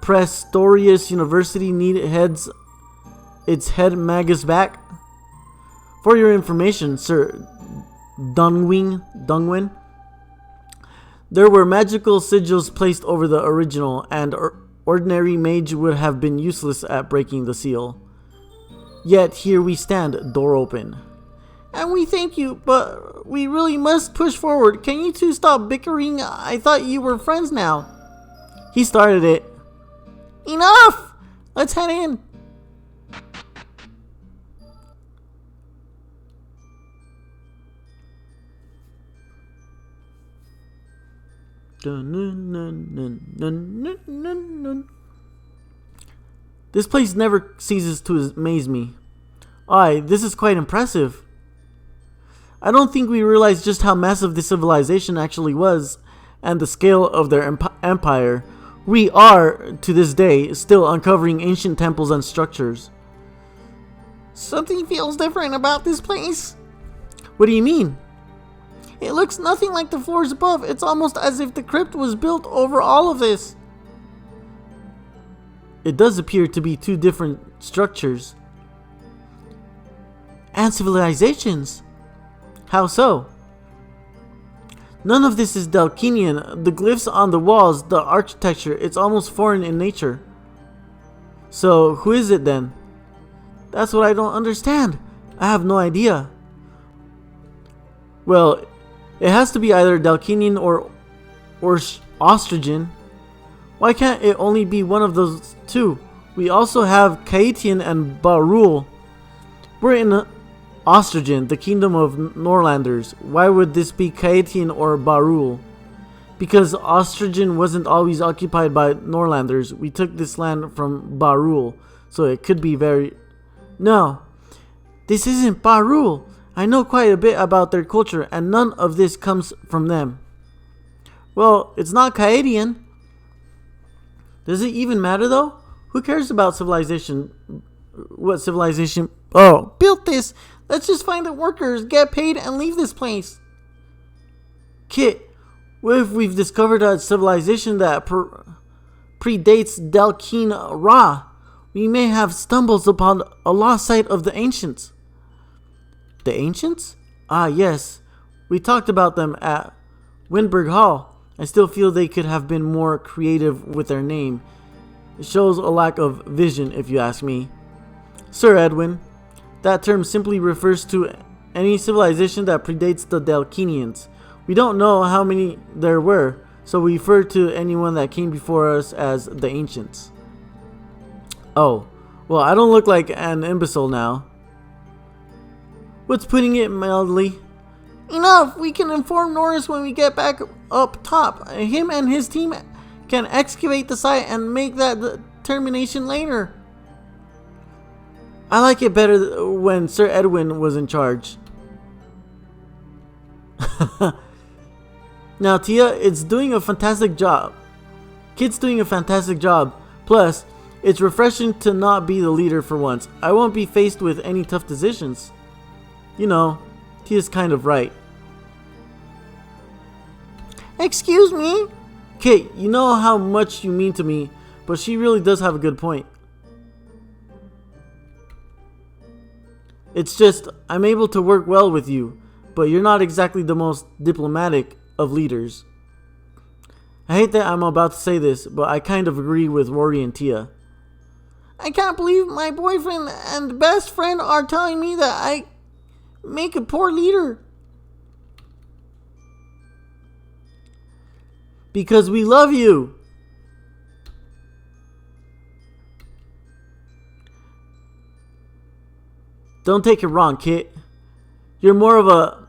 Prestorius University need its head Magus back? For your information, Sir Dungwin, there were magical sigils placed over the original, and ordinary mage would have been useless at breaking the seal. Yet here we stand, door open. And we thank you, but we really must push forward. Can you two stop bickering? I thought you were friends now. He started it. Enough! Let's head in. This place never ceases to amaze me. Aye, this is quite impressive. I don't think we realize just how massive this civilization actually was, and the scale of their empire. We are, to this day, still uncovering ancient temples and structures. Something feels different about this place. What do you mean? It looks nothing like the floors above. It's almost as if the crypt was built over all of this. It does appear to be 2 different structures. And civilizations. How so? None of this is Dalkinian. The glyphs on the walls, the architecture, it's almost foreign in nature. So, who is it then? That's what I don't understand. I have no idea. Well, it has to be either Dalkinian or Austrian. Why can't it only be one of those 2? We also have Kaitian and Barul. We're in Austrian, the kingdom of Norlanders. Why would this be Kaitian or Barul? Because Austrian wasn't always occupied by Norlanders. We took this land from Barul, so it could be very... No, this isn't Barul. I know quite a bit about their culture, and none of this comes from them. Well, it's not Kaitian. Does it even matter though? Who cares about civilization? What civilization? Oh, built this. Let's just find the workers, get paid, and leave this place. Kit, what if we've discovered a civilization that predates Dalkin Ra? We may have stumbled upon a lost site of the ancients. The ancients? Ah, yes. We talked about them at Windberg Hall. I still feel they could have been more creative with their name. It shows a lack of vision, if you ask me. Sir Edwin, that term simply refers to any civilization that predates the Dalkinians. We don't know how many there were, so we refer to anyone that came before us as the ancients. Oh, well, I don't look like an imbecile now. What's putting it mildly? Enough! We can inform Norris when we get back up top. Him and his team can excavate the site and make that determination later. I like it better when Sir Edwin was in charge. Now Tia, it's doing a fantastic job. Kit's doing a fantastic job. Plus, it's refreshing to not be the leader for once. I won't be faced with any tough decisions. You know, Tia's kind of right. Excuse me? Kit, you know how much you mean to me, but she really does have a good point. It's just, I'm able to work well with you, but you're not exactly the most diplomatic of leaders. I hate that I'm about to say this, but I kind of agree with Rory and Tia. I can't believe my boyfriend and best friend are telling me that I make a poor leader. Because we love you. Don't take it wrong, Kit. You're more of a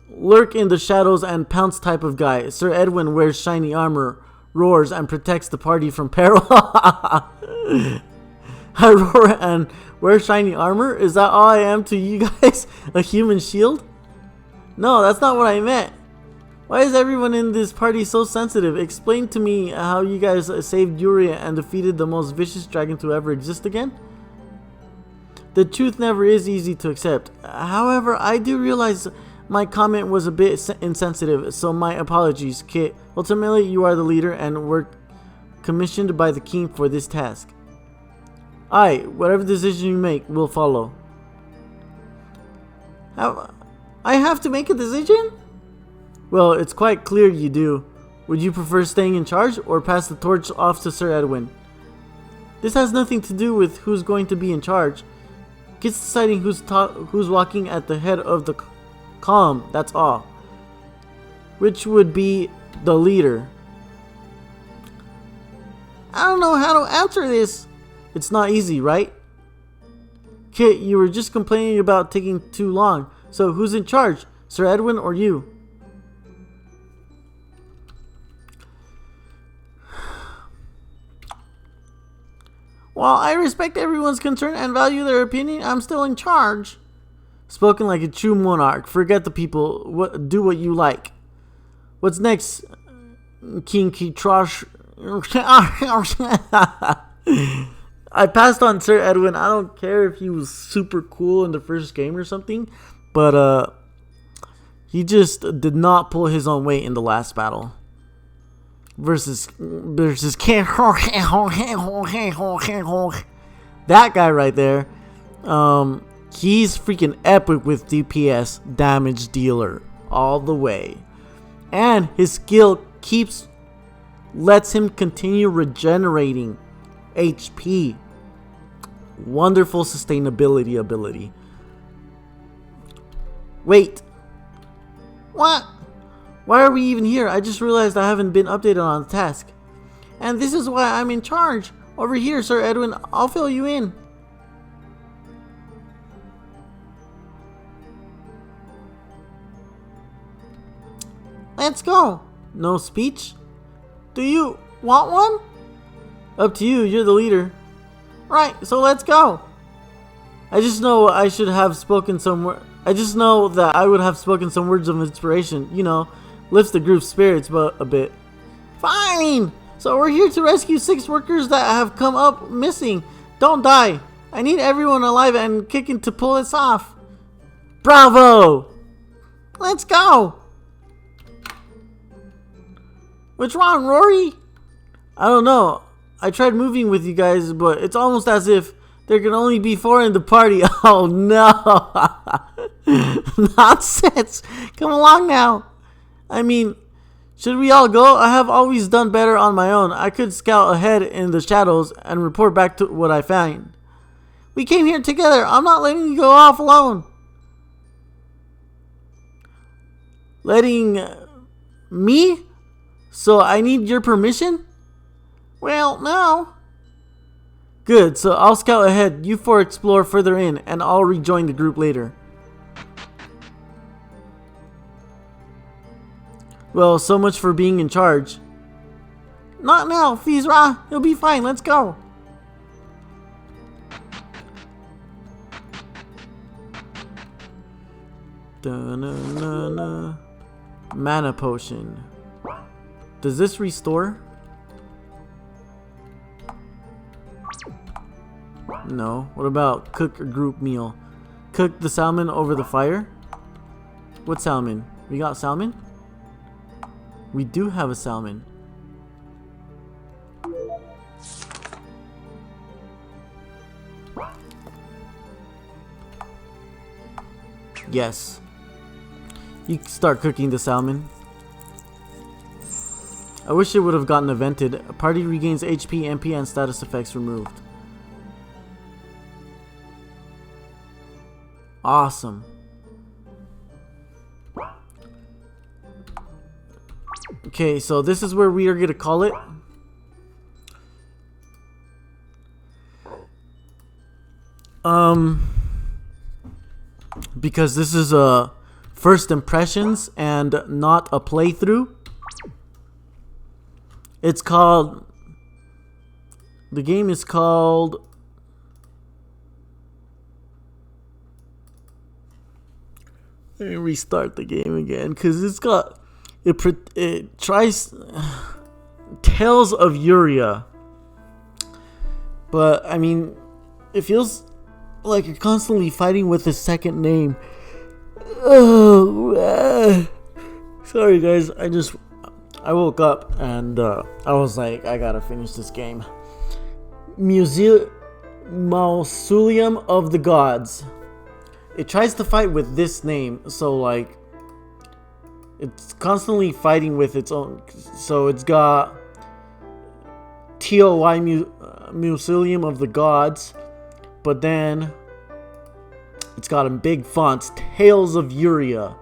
lurk in the shadows and pounce type of guy. Sir Edwin wears shiny armor, roars, and protects the party from peril. I roar and wear shiny armor? Is that all I am to you guys? A human shield? No, that's not what I meant. Why is everyone in this party so sensitive? Explain to me how you guys saved Yuria and defeated the most vicious dragon to ever exist again? The truth never is easy to accept. However, I do realize my comment was a bit insensitive, so my apologies, Kit. Ultimately, you are the leader and were commissioned by the king for this task. Aye, whatever decision you make, we'll follow. I have to make a decision? Well, it's quite clear you do. Would you prefer staying in charge or pass the torch off to Sir Edwin? This has nothing to do with who's going to be in charge. It's deciding who's walking at the head of the column, that's all. Which would be the leader. I don't know how to answer this. It's not easy, right? Kit, you were just complaining about taking too long. So who's in charge? Sir Edwin or you? While I respect everyone's concern and value their opinion, I'm still in charge. Spoken like a true monarch. Forget the people. Do what you like. What's next, King Kitrashusara? I passed on Sir Edwin. I don't care if he was super cool in the first game or something, but he just did not pull his own weight in the last battle. Versus that guy right there. He's freaking epic with DPS, damage dealer, all the way, and his skill lets him continue regenerating HP. Wonderful sustainability ability. Wait, what? Why are we even here? I just realized I haven't been updated on the task. And this is why I'm in charge. Over here, Sir Edwin, I'll fill you in. Let's go. No speech? Do you want one? Up to you, you're the leader. Right, so let's go. I just know I should have spoken I just know that I would have spoken some words of inspiration, you know. Lifts the group's spirits a bit. Fine! So we're here to rescue 6 workers that have come up missing. Don't die. I need everyone alive and kicking to pull this off. Bravo! Let's go! What's wrong, Rory? I don't know. I tried moving with you guys, but it's almost as if there can only be 4 in the party. Oh no! Nonsense! Come along now. I mean, should we all go? I have always done better on my own. I could scout ahead in the shadows and report back to what I find. We came here together. I'm not letting you go off alone. Letting me? So I need your permission? Well, no. Good, so I'll scout ahead. You 4 explore further in, and I'll rejoin the group later. Well, so much for being in charge. Not now, Fizrahn. You'll be fine. Let's go. Da-na-na-na. Mana potion. Does this restore? No. What about cook a group meal? Cook the salmon over the fire? What salmon? We got salmon? We do have a salmon. Yes. You can start cooking the salmon. I wish it would have gotten evented. Party regains HP, MP, and status effects removed. Awesome. Okay, so this is where we are going to call it. Because this is first impressions and not a playthrough. It's called, the game is called let me restart the game again, because it's got it tries Tales of Yuria, but I mean it feels like you're constantly fighting with the second name. Oh, sorry guys, I woke up and I was like, I gotta finish this game. Mausoleum of the Gods. It tries to fight with this name, so like it's constantly fighting with its own. So it's got TOY Mausoleum of the Gods, but then it's got in big fonts Tales of Yuria.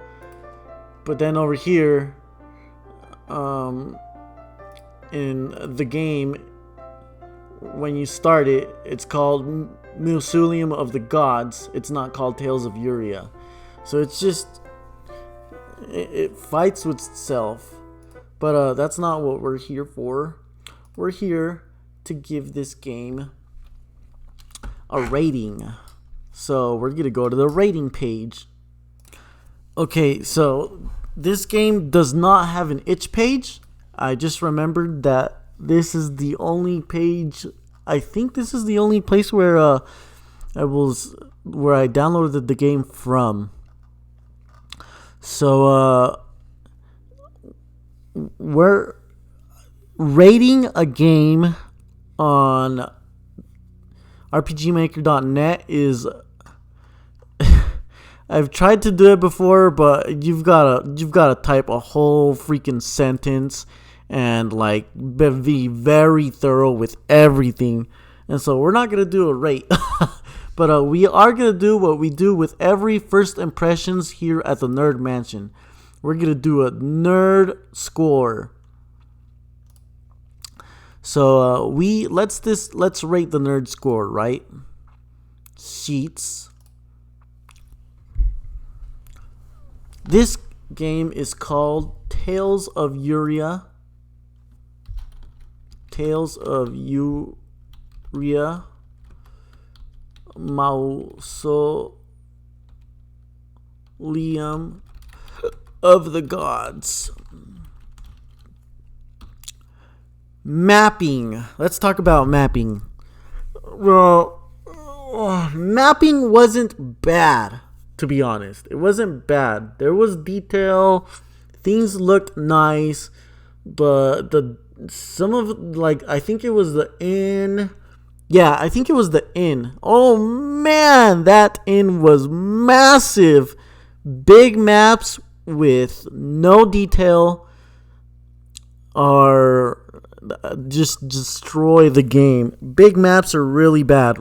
But then over here, in the game, when you start it, it's called Mausoleum of the Gods. It's not called Tales of Yuria. So it's just it fights with itself. But that's not what we're here for. We're here to give this game a rating. So we're gonna go to the rating page. Okay, so this game does not have an itch page. I just remembered that this is the only page. I think this is the only place where I downloaded the game from. So we're rating a game on RPGmaker.net is I've tried to do it before, but you've gotta type a whole freaking sentence and like be very thorough with everything. And so we're not gonna do a rate, but we are gonna do what we do with every first impressions here at the Nerd Mansion. We're gonna do a nerd score. So let's rate the nerd score, right? Sheets. This game is called Tales of Yuria. Tales of Yuria. Mausoleum of the Gods. Mapping. Let's talk about mapping. Well, mapping wasn't bad, to be honest. It wasn't bad. There was detail. Things looked nice, but I think it was the inn. Yeah, I think it was the inn. Oh man, that inn was massive. Big maps with no detail are just destroy the game. Big maps are really bad,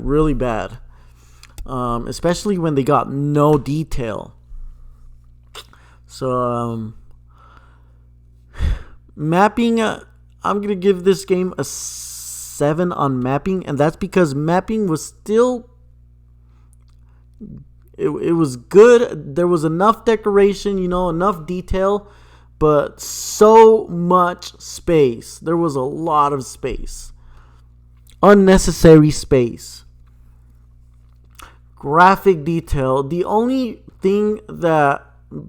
especially when they got no detail. So mapping, I'm gonna give this game a 7 on mapping, and that's because mapping was still it was good. There was enough decoration, enough detail, but so much space. There was a lot of space. Unnecessary space. Graphic detail. The only thing that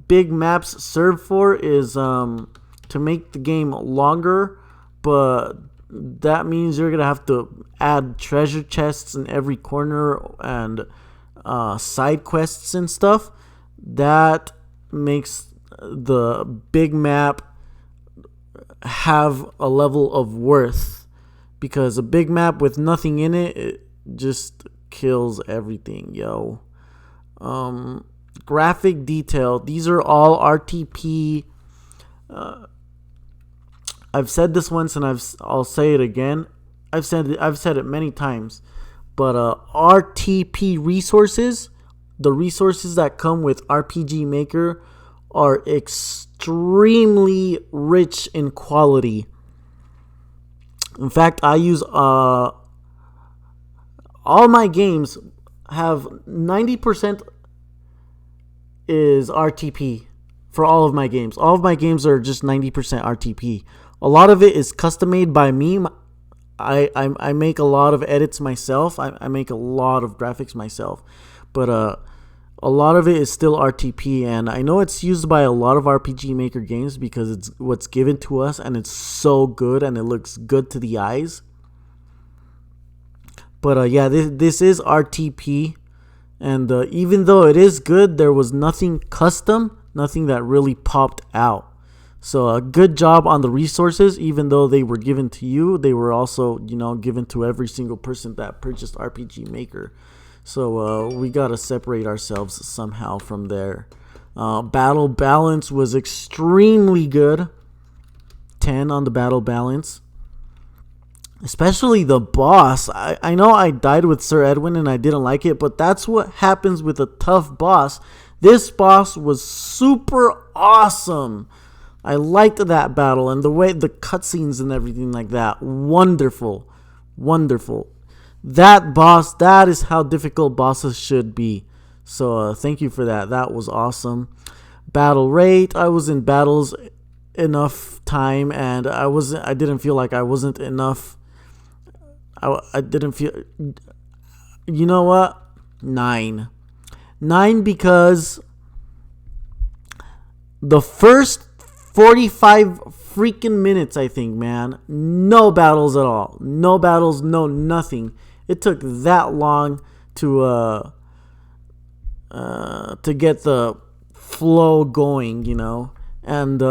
big maps serve for is to make the game longer, but that means you're gonna have to add treasure chests in every corner and side quests and stuff. That makes the big map have a level of worth, because a big map with nothing in it just kills everything, yo. Graphic detail. These are all RTP I've said this once, and I'll say it again. I've said it many times, but RTP resources, the resources that come with RPG Maker, are extremely rich in quality. In fact, I use all my games have 90% is RTP for all of my games. All of my games are just 90% RTP. A lot of it is custom made by me. I make a lot of edits myself. I make a lot of graphics myself. But a lot of it is still RTP, and I know it's used by a lot of RPG Maker games because it's what's given to us, and it's so good and it looks good to the eyes. But yeah, this is RTP, and even though it is good, there was nothing custom, nothing that really popped out. So a good job on the resources. Even though they were given to you, they were also, given to every single person that purchased RPG Maker. So we gotta separate ourselves somehow from there. Battle balance was extremely good. 10 on the battle balance. Especially the boss. I know I died with Sir Edwin and I didn't like it, but that's what happens with a tough boss. This boss was super awesome. I liked that battle and the way the cutscenes and everything like that. Wonderful. Wonderful. That boss, that is how difficult bosses should be. So thank you for that. That was awesome. Battle rate. I was in battles enough time, and I didn't feel like I wasn't enough. I didn't feel. You know what? 9 because the first 45 freaking minutes, I think, man, no battles at all. No battles, no nothing. It took that long to get the flow going, and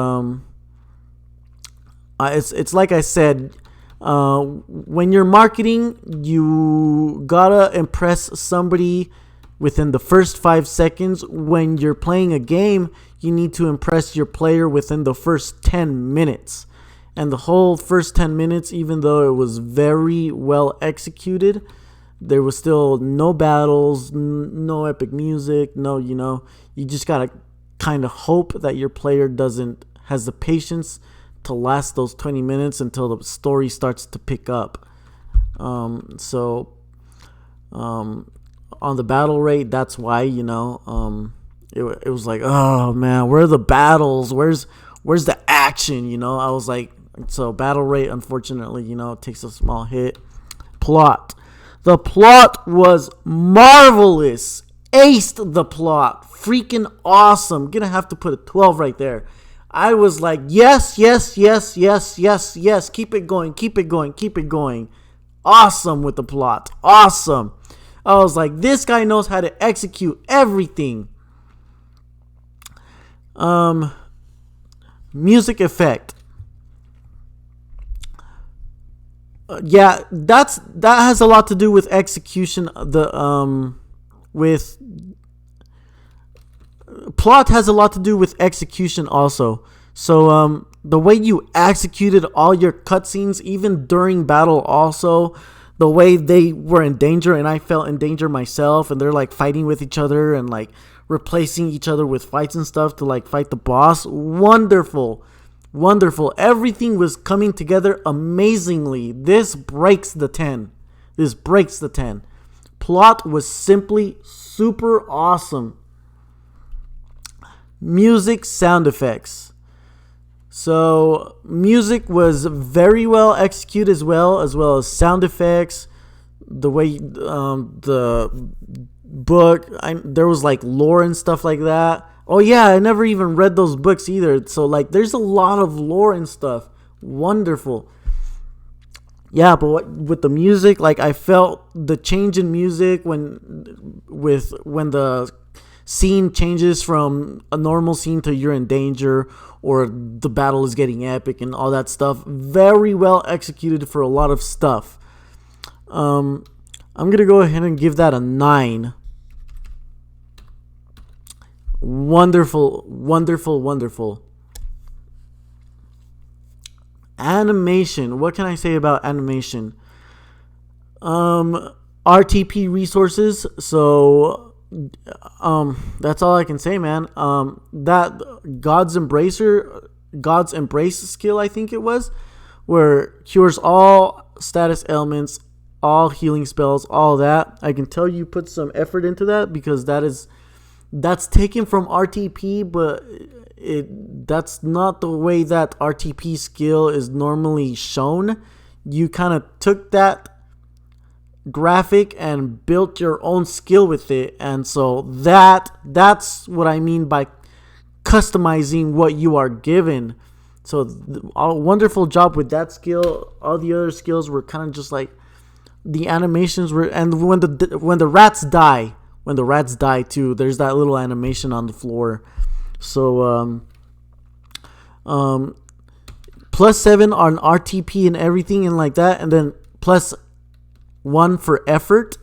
it's like I said, when you're marketing, you gotta impress somebody within the first 5 seconds. When you're playing a game, you need to impress your player within the first 10 minutes. And the whole first 10 minutes, even though it was very well executed, there was still no battles, no epic music, no, you just gotta kind of hope that your player has the patience to last those 20 minutes until the story starts to pick up. So on the battle rate, that's why, it was like, oh man, where are the battles? Where's the action? I was like, so battle rate, unfortunately, takes a small hit. Plot. The plot was marvelous. Aced the plot. Freaking awesome. Gonna have to put a 12 right there. I was like, yes, yes, yes, yes, yes, yes. Keep it going, keep it going, keep it going. Awesome with the plot. Awesome. I was like, this guy knows how to execute everything. Music effect. Yeah, that has a lot to do with execution. With plot has a lot to do with execution also. So the way you executed all your cutscenes, even during battle, also the way they were in danger and I felt in danger myself, and they're like fighting with each other and like replacing each other with fights and stuff to like fight the boss. Wonderful. Wonderful. Everything was coming together amazingly. This breaks the 10. This breaks the 10. Plot was simply super awesome. Music, sound effects. So music was very well executed as well as sound effects. The way the book, there was like lore and stuff like that. Oh yeah, I never even read those books either. So like, there's a lot of lore and stuff. Wonderful. Yeah, but with the music, like I felt the change in music when the scene changes from a normal scene to you're in danger or the battle is getting epic and all that stuff. Very well executed for a lot of stuff. I'm gonna go ahead and give that a 9. Wonderful, wonderful, wonderful. Animation. What can I say about animation? RTP resources. So that's all I can say, man. That God's Embrace skill, I think it was, where cures all status ailments, all healing spells, all that. I can tell you put some effort into that, because that's taken from RTP, but that's not the way that RTP skill is normally shown. You kind of took that graphic and built your own skill with it, and so that's what I mean by customizing what you are given. So a wonderful job with that skill. All the other skills were kind of just like the animations were, and when the rats die too, there's that little animation on the floor. So +7 on RTP and everything and like that, and then +1 for effort,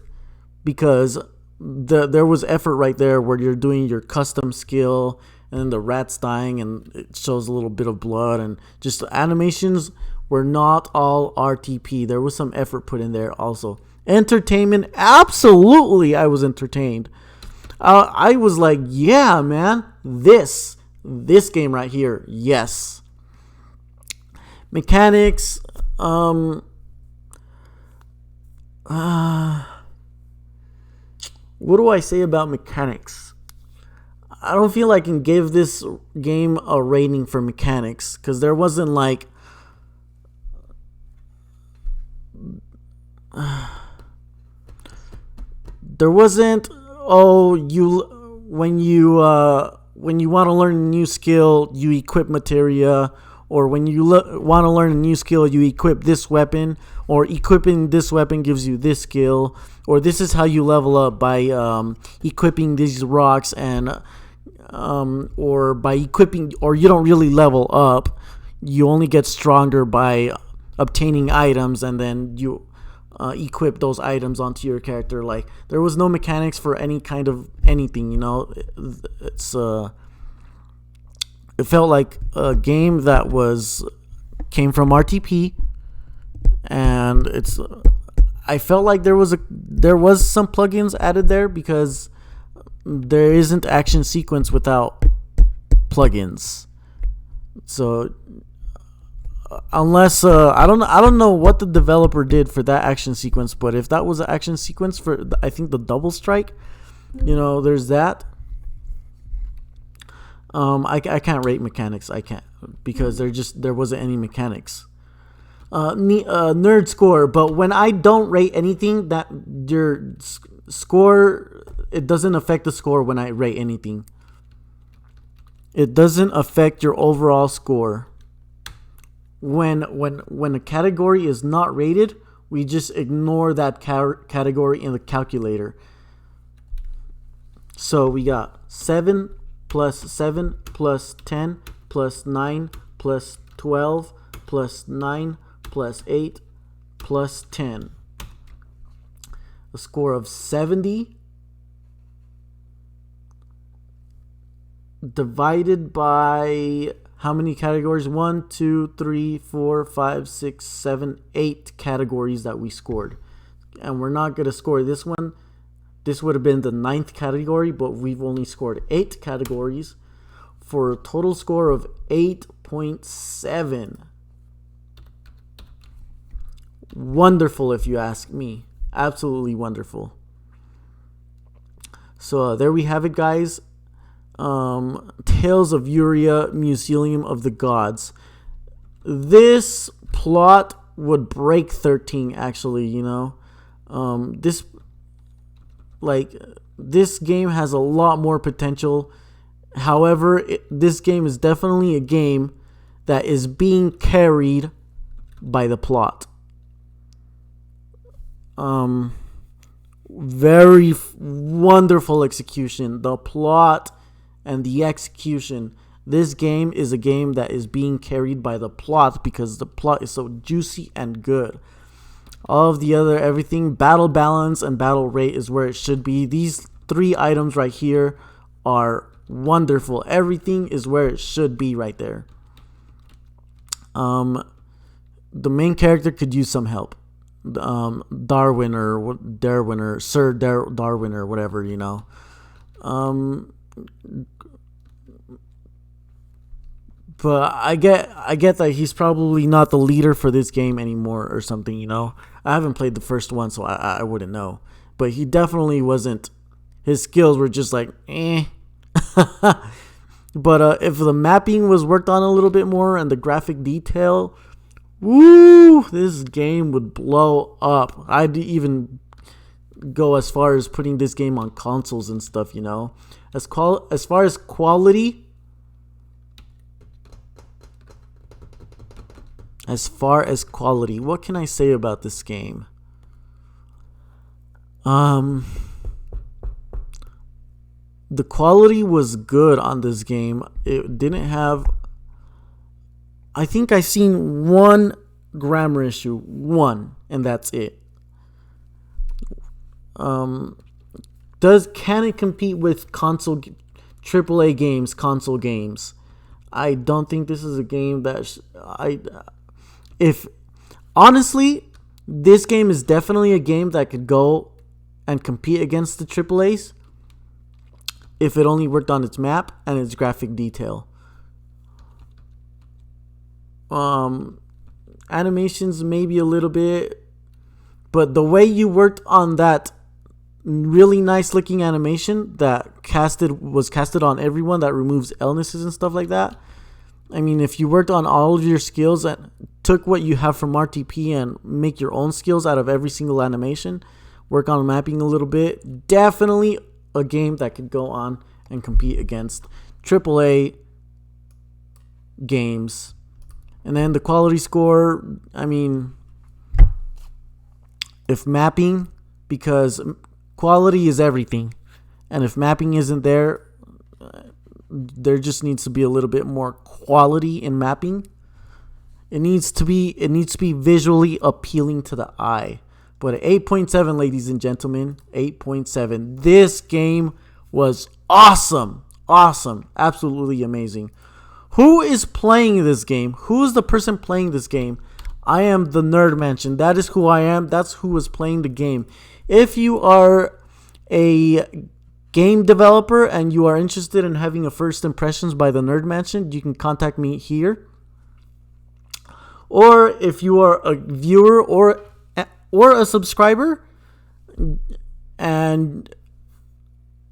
because there was effort right there where you're doing your custom skill, and then the rat's dying and it shows a little bit of blood, and just the animations were not all RTP. There was some effort put in there also. Entertainment, absolutely, I was entertained. I was like, yeah, man, this game right here, yes. Mechanics, what do I say about mechanics? I don't feel I can give this game a rating for mechanics, because there wasn't like when you want to learn a new skill, you equip materia, or when you want to learn a new skill, you equip this weapon, or equipping this weapon gives you this skill, or this is how you level up by equipping these rocks, and or by equipping, or you don't really level up, you only get stronger by obtaining items, and then you equip those items onto your character. Like, there was no mechanics for any kind of anything, you know. It felt like a game that came from RTP, and I felt like there was some plugins added there, because there isn't action sequence without plugins. So unless I don't know what the developer did for that action sequence, but if that was an action sequence for, I think, the double strike, you know, there's that. I can't rate mechanics. I can't, because there wasn't any mechanics. Nerd score, but when I don't rate anything, that your score, it doesn't affect the score when I rate anything. It doesn't affect your overall score. When a category is not rated, we just ignore that category in the calculator. So we got 7 plus 7 plus 10 plus 9 plus 12 plus 9 plus 8 plus 10. A score of 70 divided by how many categories? 1, 2, 3, 4, 5, 6, 7, 8 categories that we scored. And we're not going to score this one. This would have been the 9th category, but we've only scored 8 categories for a total score of 8.7. Wonderful, if you ask me. Absolutely wonderful. So there we have it, guys. Tales of Yuria, Mausoleum of the Gods. This plot would break 13, actually, you know. This game has a lot more potential. However, this game is definitely a game that is being carried by the plot. Very wonderful execution. The plot and the execution. This game is a game that is being carried by the plot, because the plot is so juicy and good. All of the other everything, battle balance and battle rate, is where it should be. These 3 items right here are wonderful. Everything is where it should be right there. the main character could use some help. Darwin or Sir Darwin or whatever, you know. But I get that he's probably not the leader for this game anymore or something, you know. I haven't played the first one, so I wouldn't know. But he definitely wasn't. His skills were just like, eh. But if the mapping was worked on a little bit more and the graphic detail, woo, this game would blow up. I'd even go as far as putting this game on consoles and stuff, you know. As far as quality, what can I say about this game? The quality was good on this game. It didn't have... I think I seen one grammar issue. One, and that's it. Can it compete with AAA games, console games? I don't think this is a game that... Honestly, this game is definitely a game that could go and compete against the AAAs if it only worked on its map and its graphic detail. Animations maybe a little bit, but the way you worked on that really nice looking animation that was casted on everyone that removes illnesses and stuff like that. I mean, if you worked on all of your skills and took what you have from RTP and make your own skills out of every single animation, work on mapping a little bit, definitely a game that could go on and compete against AAA games. And then the quality score, I mean, if mapping, because quality is everything, and if mapping isn't there, there just needs to be a little bit more quality in mapping. It needs to be visually appealing to the eye. But 8.7, ladies and gentlemen, 8.7. This game was awesome. Awesome. Absolutely amazing. Who is playing this game? Who is the person playing this game? I am the Nerd Mansion. That is who I am. That's who is playing the game. If you are a game developer and you are interested in having a first impressions by the Nerd Mansion, you can contact me here. Or if you are a viewer or a subscriber and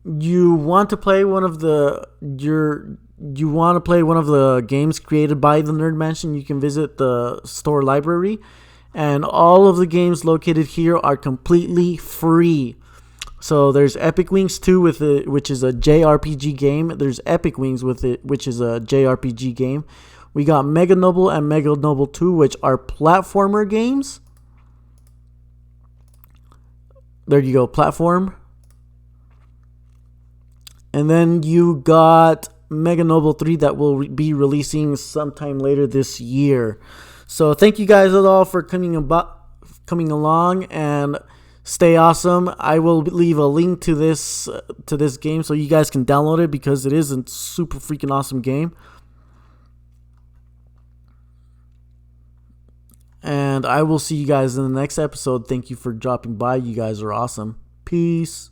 you want to play one of the games created by the Nerd Mansion, you can visit the store library, and all of the games located here are completely free. So there's Epic Wings 2 which is a JRPG game. There's Epic Wings which is a JRPG game. We got Mega Noble and Mega Noble 2, which are platformer games. There you go, platform. And then you got Mega Noble 3 that will be releasing sometime later this year. So thank you guys all for coming along, and stay awesome. I will leave a link to this game so you guys can download it, because it is a super freaking awesome game. And I will see you guys in the next episode. Thank you for dropping by. You guys are awesome. Peace.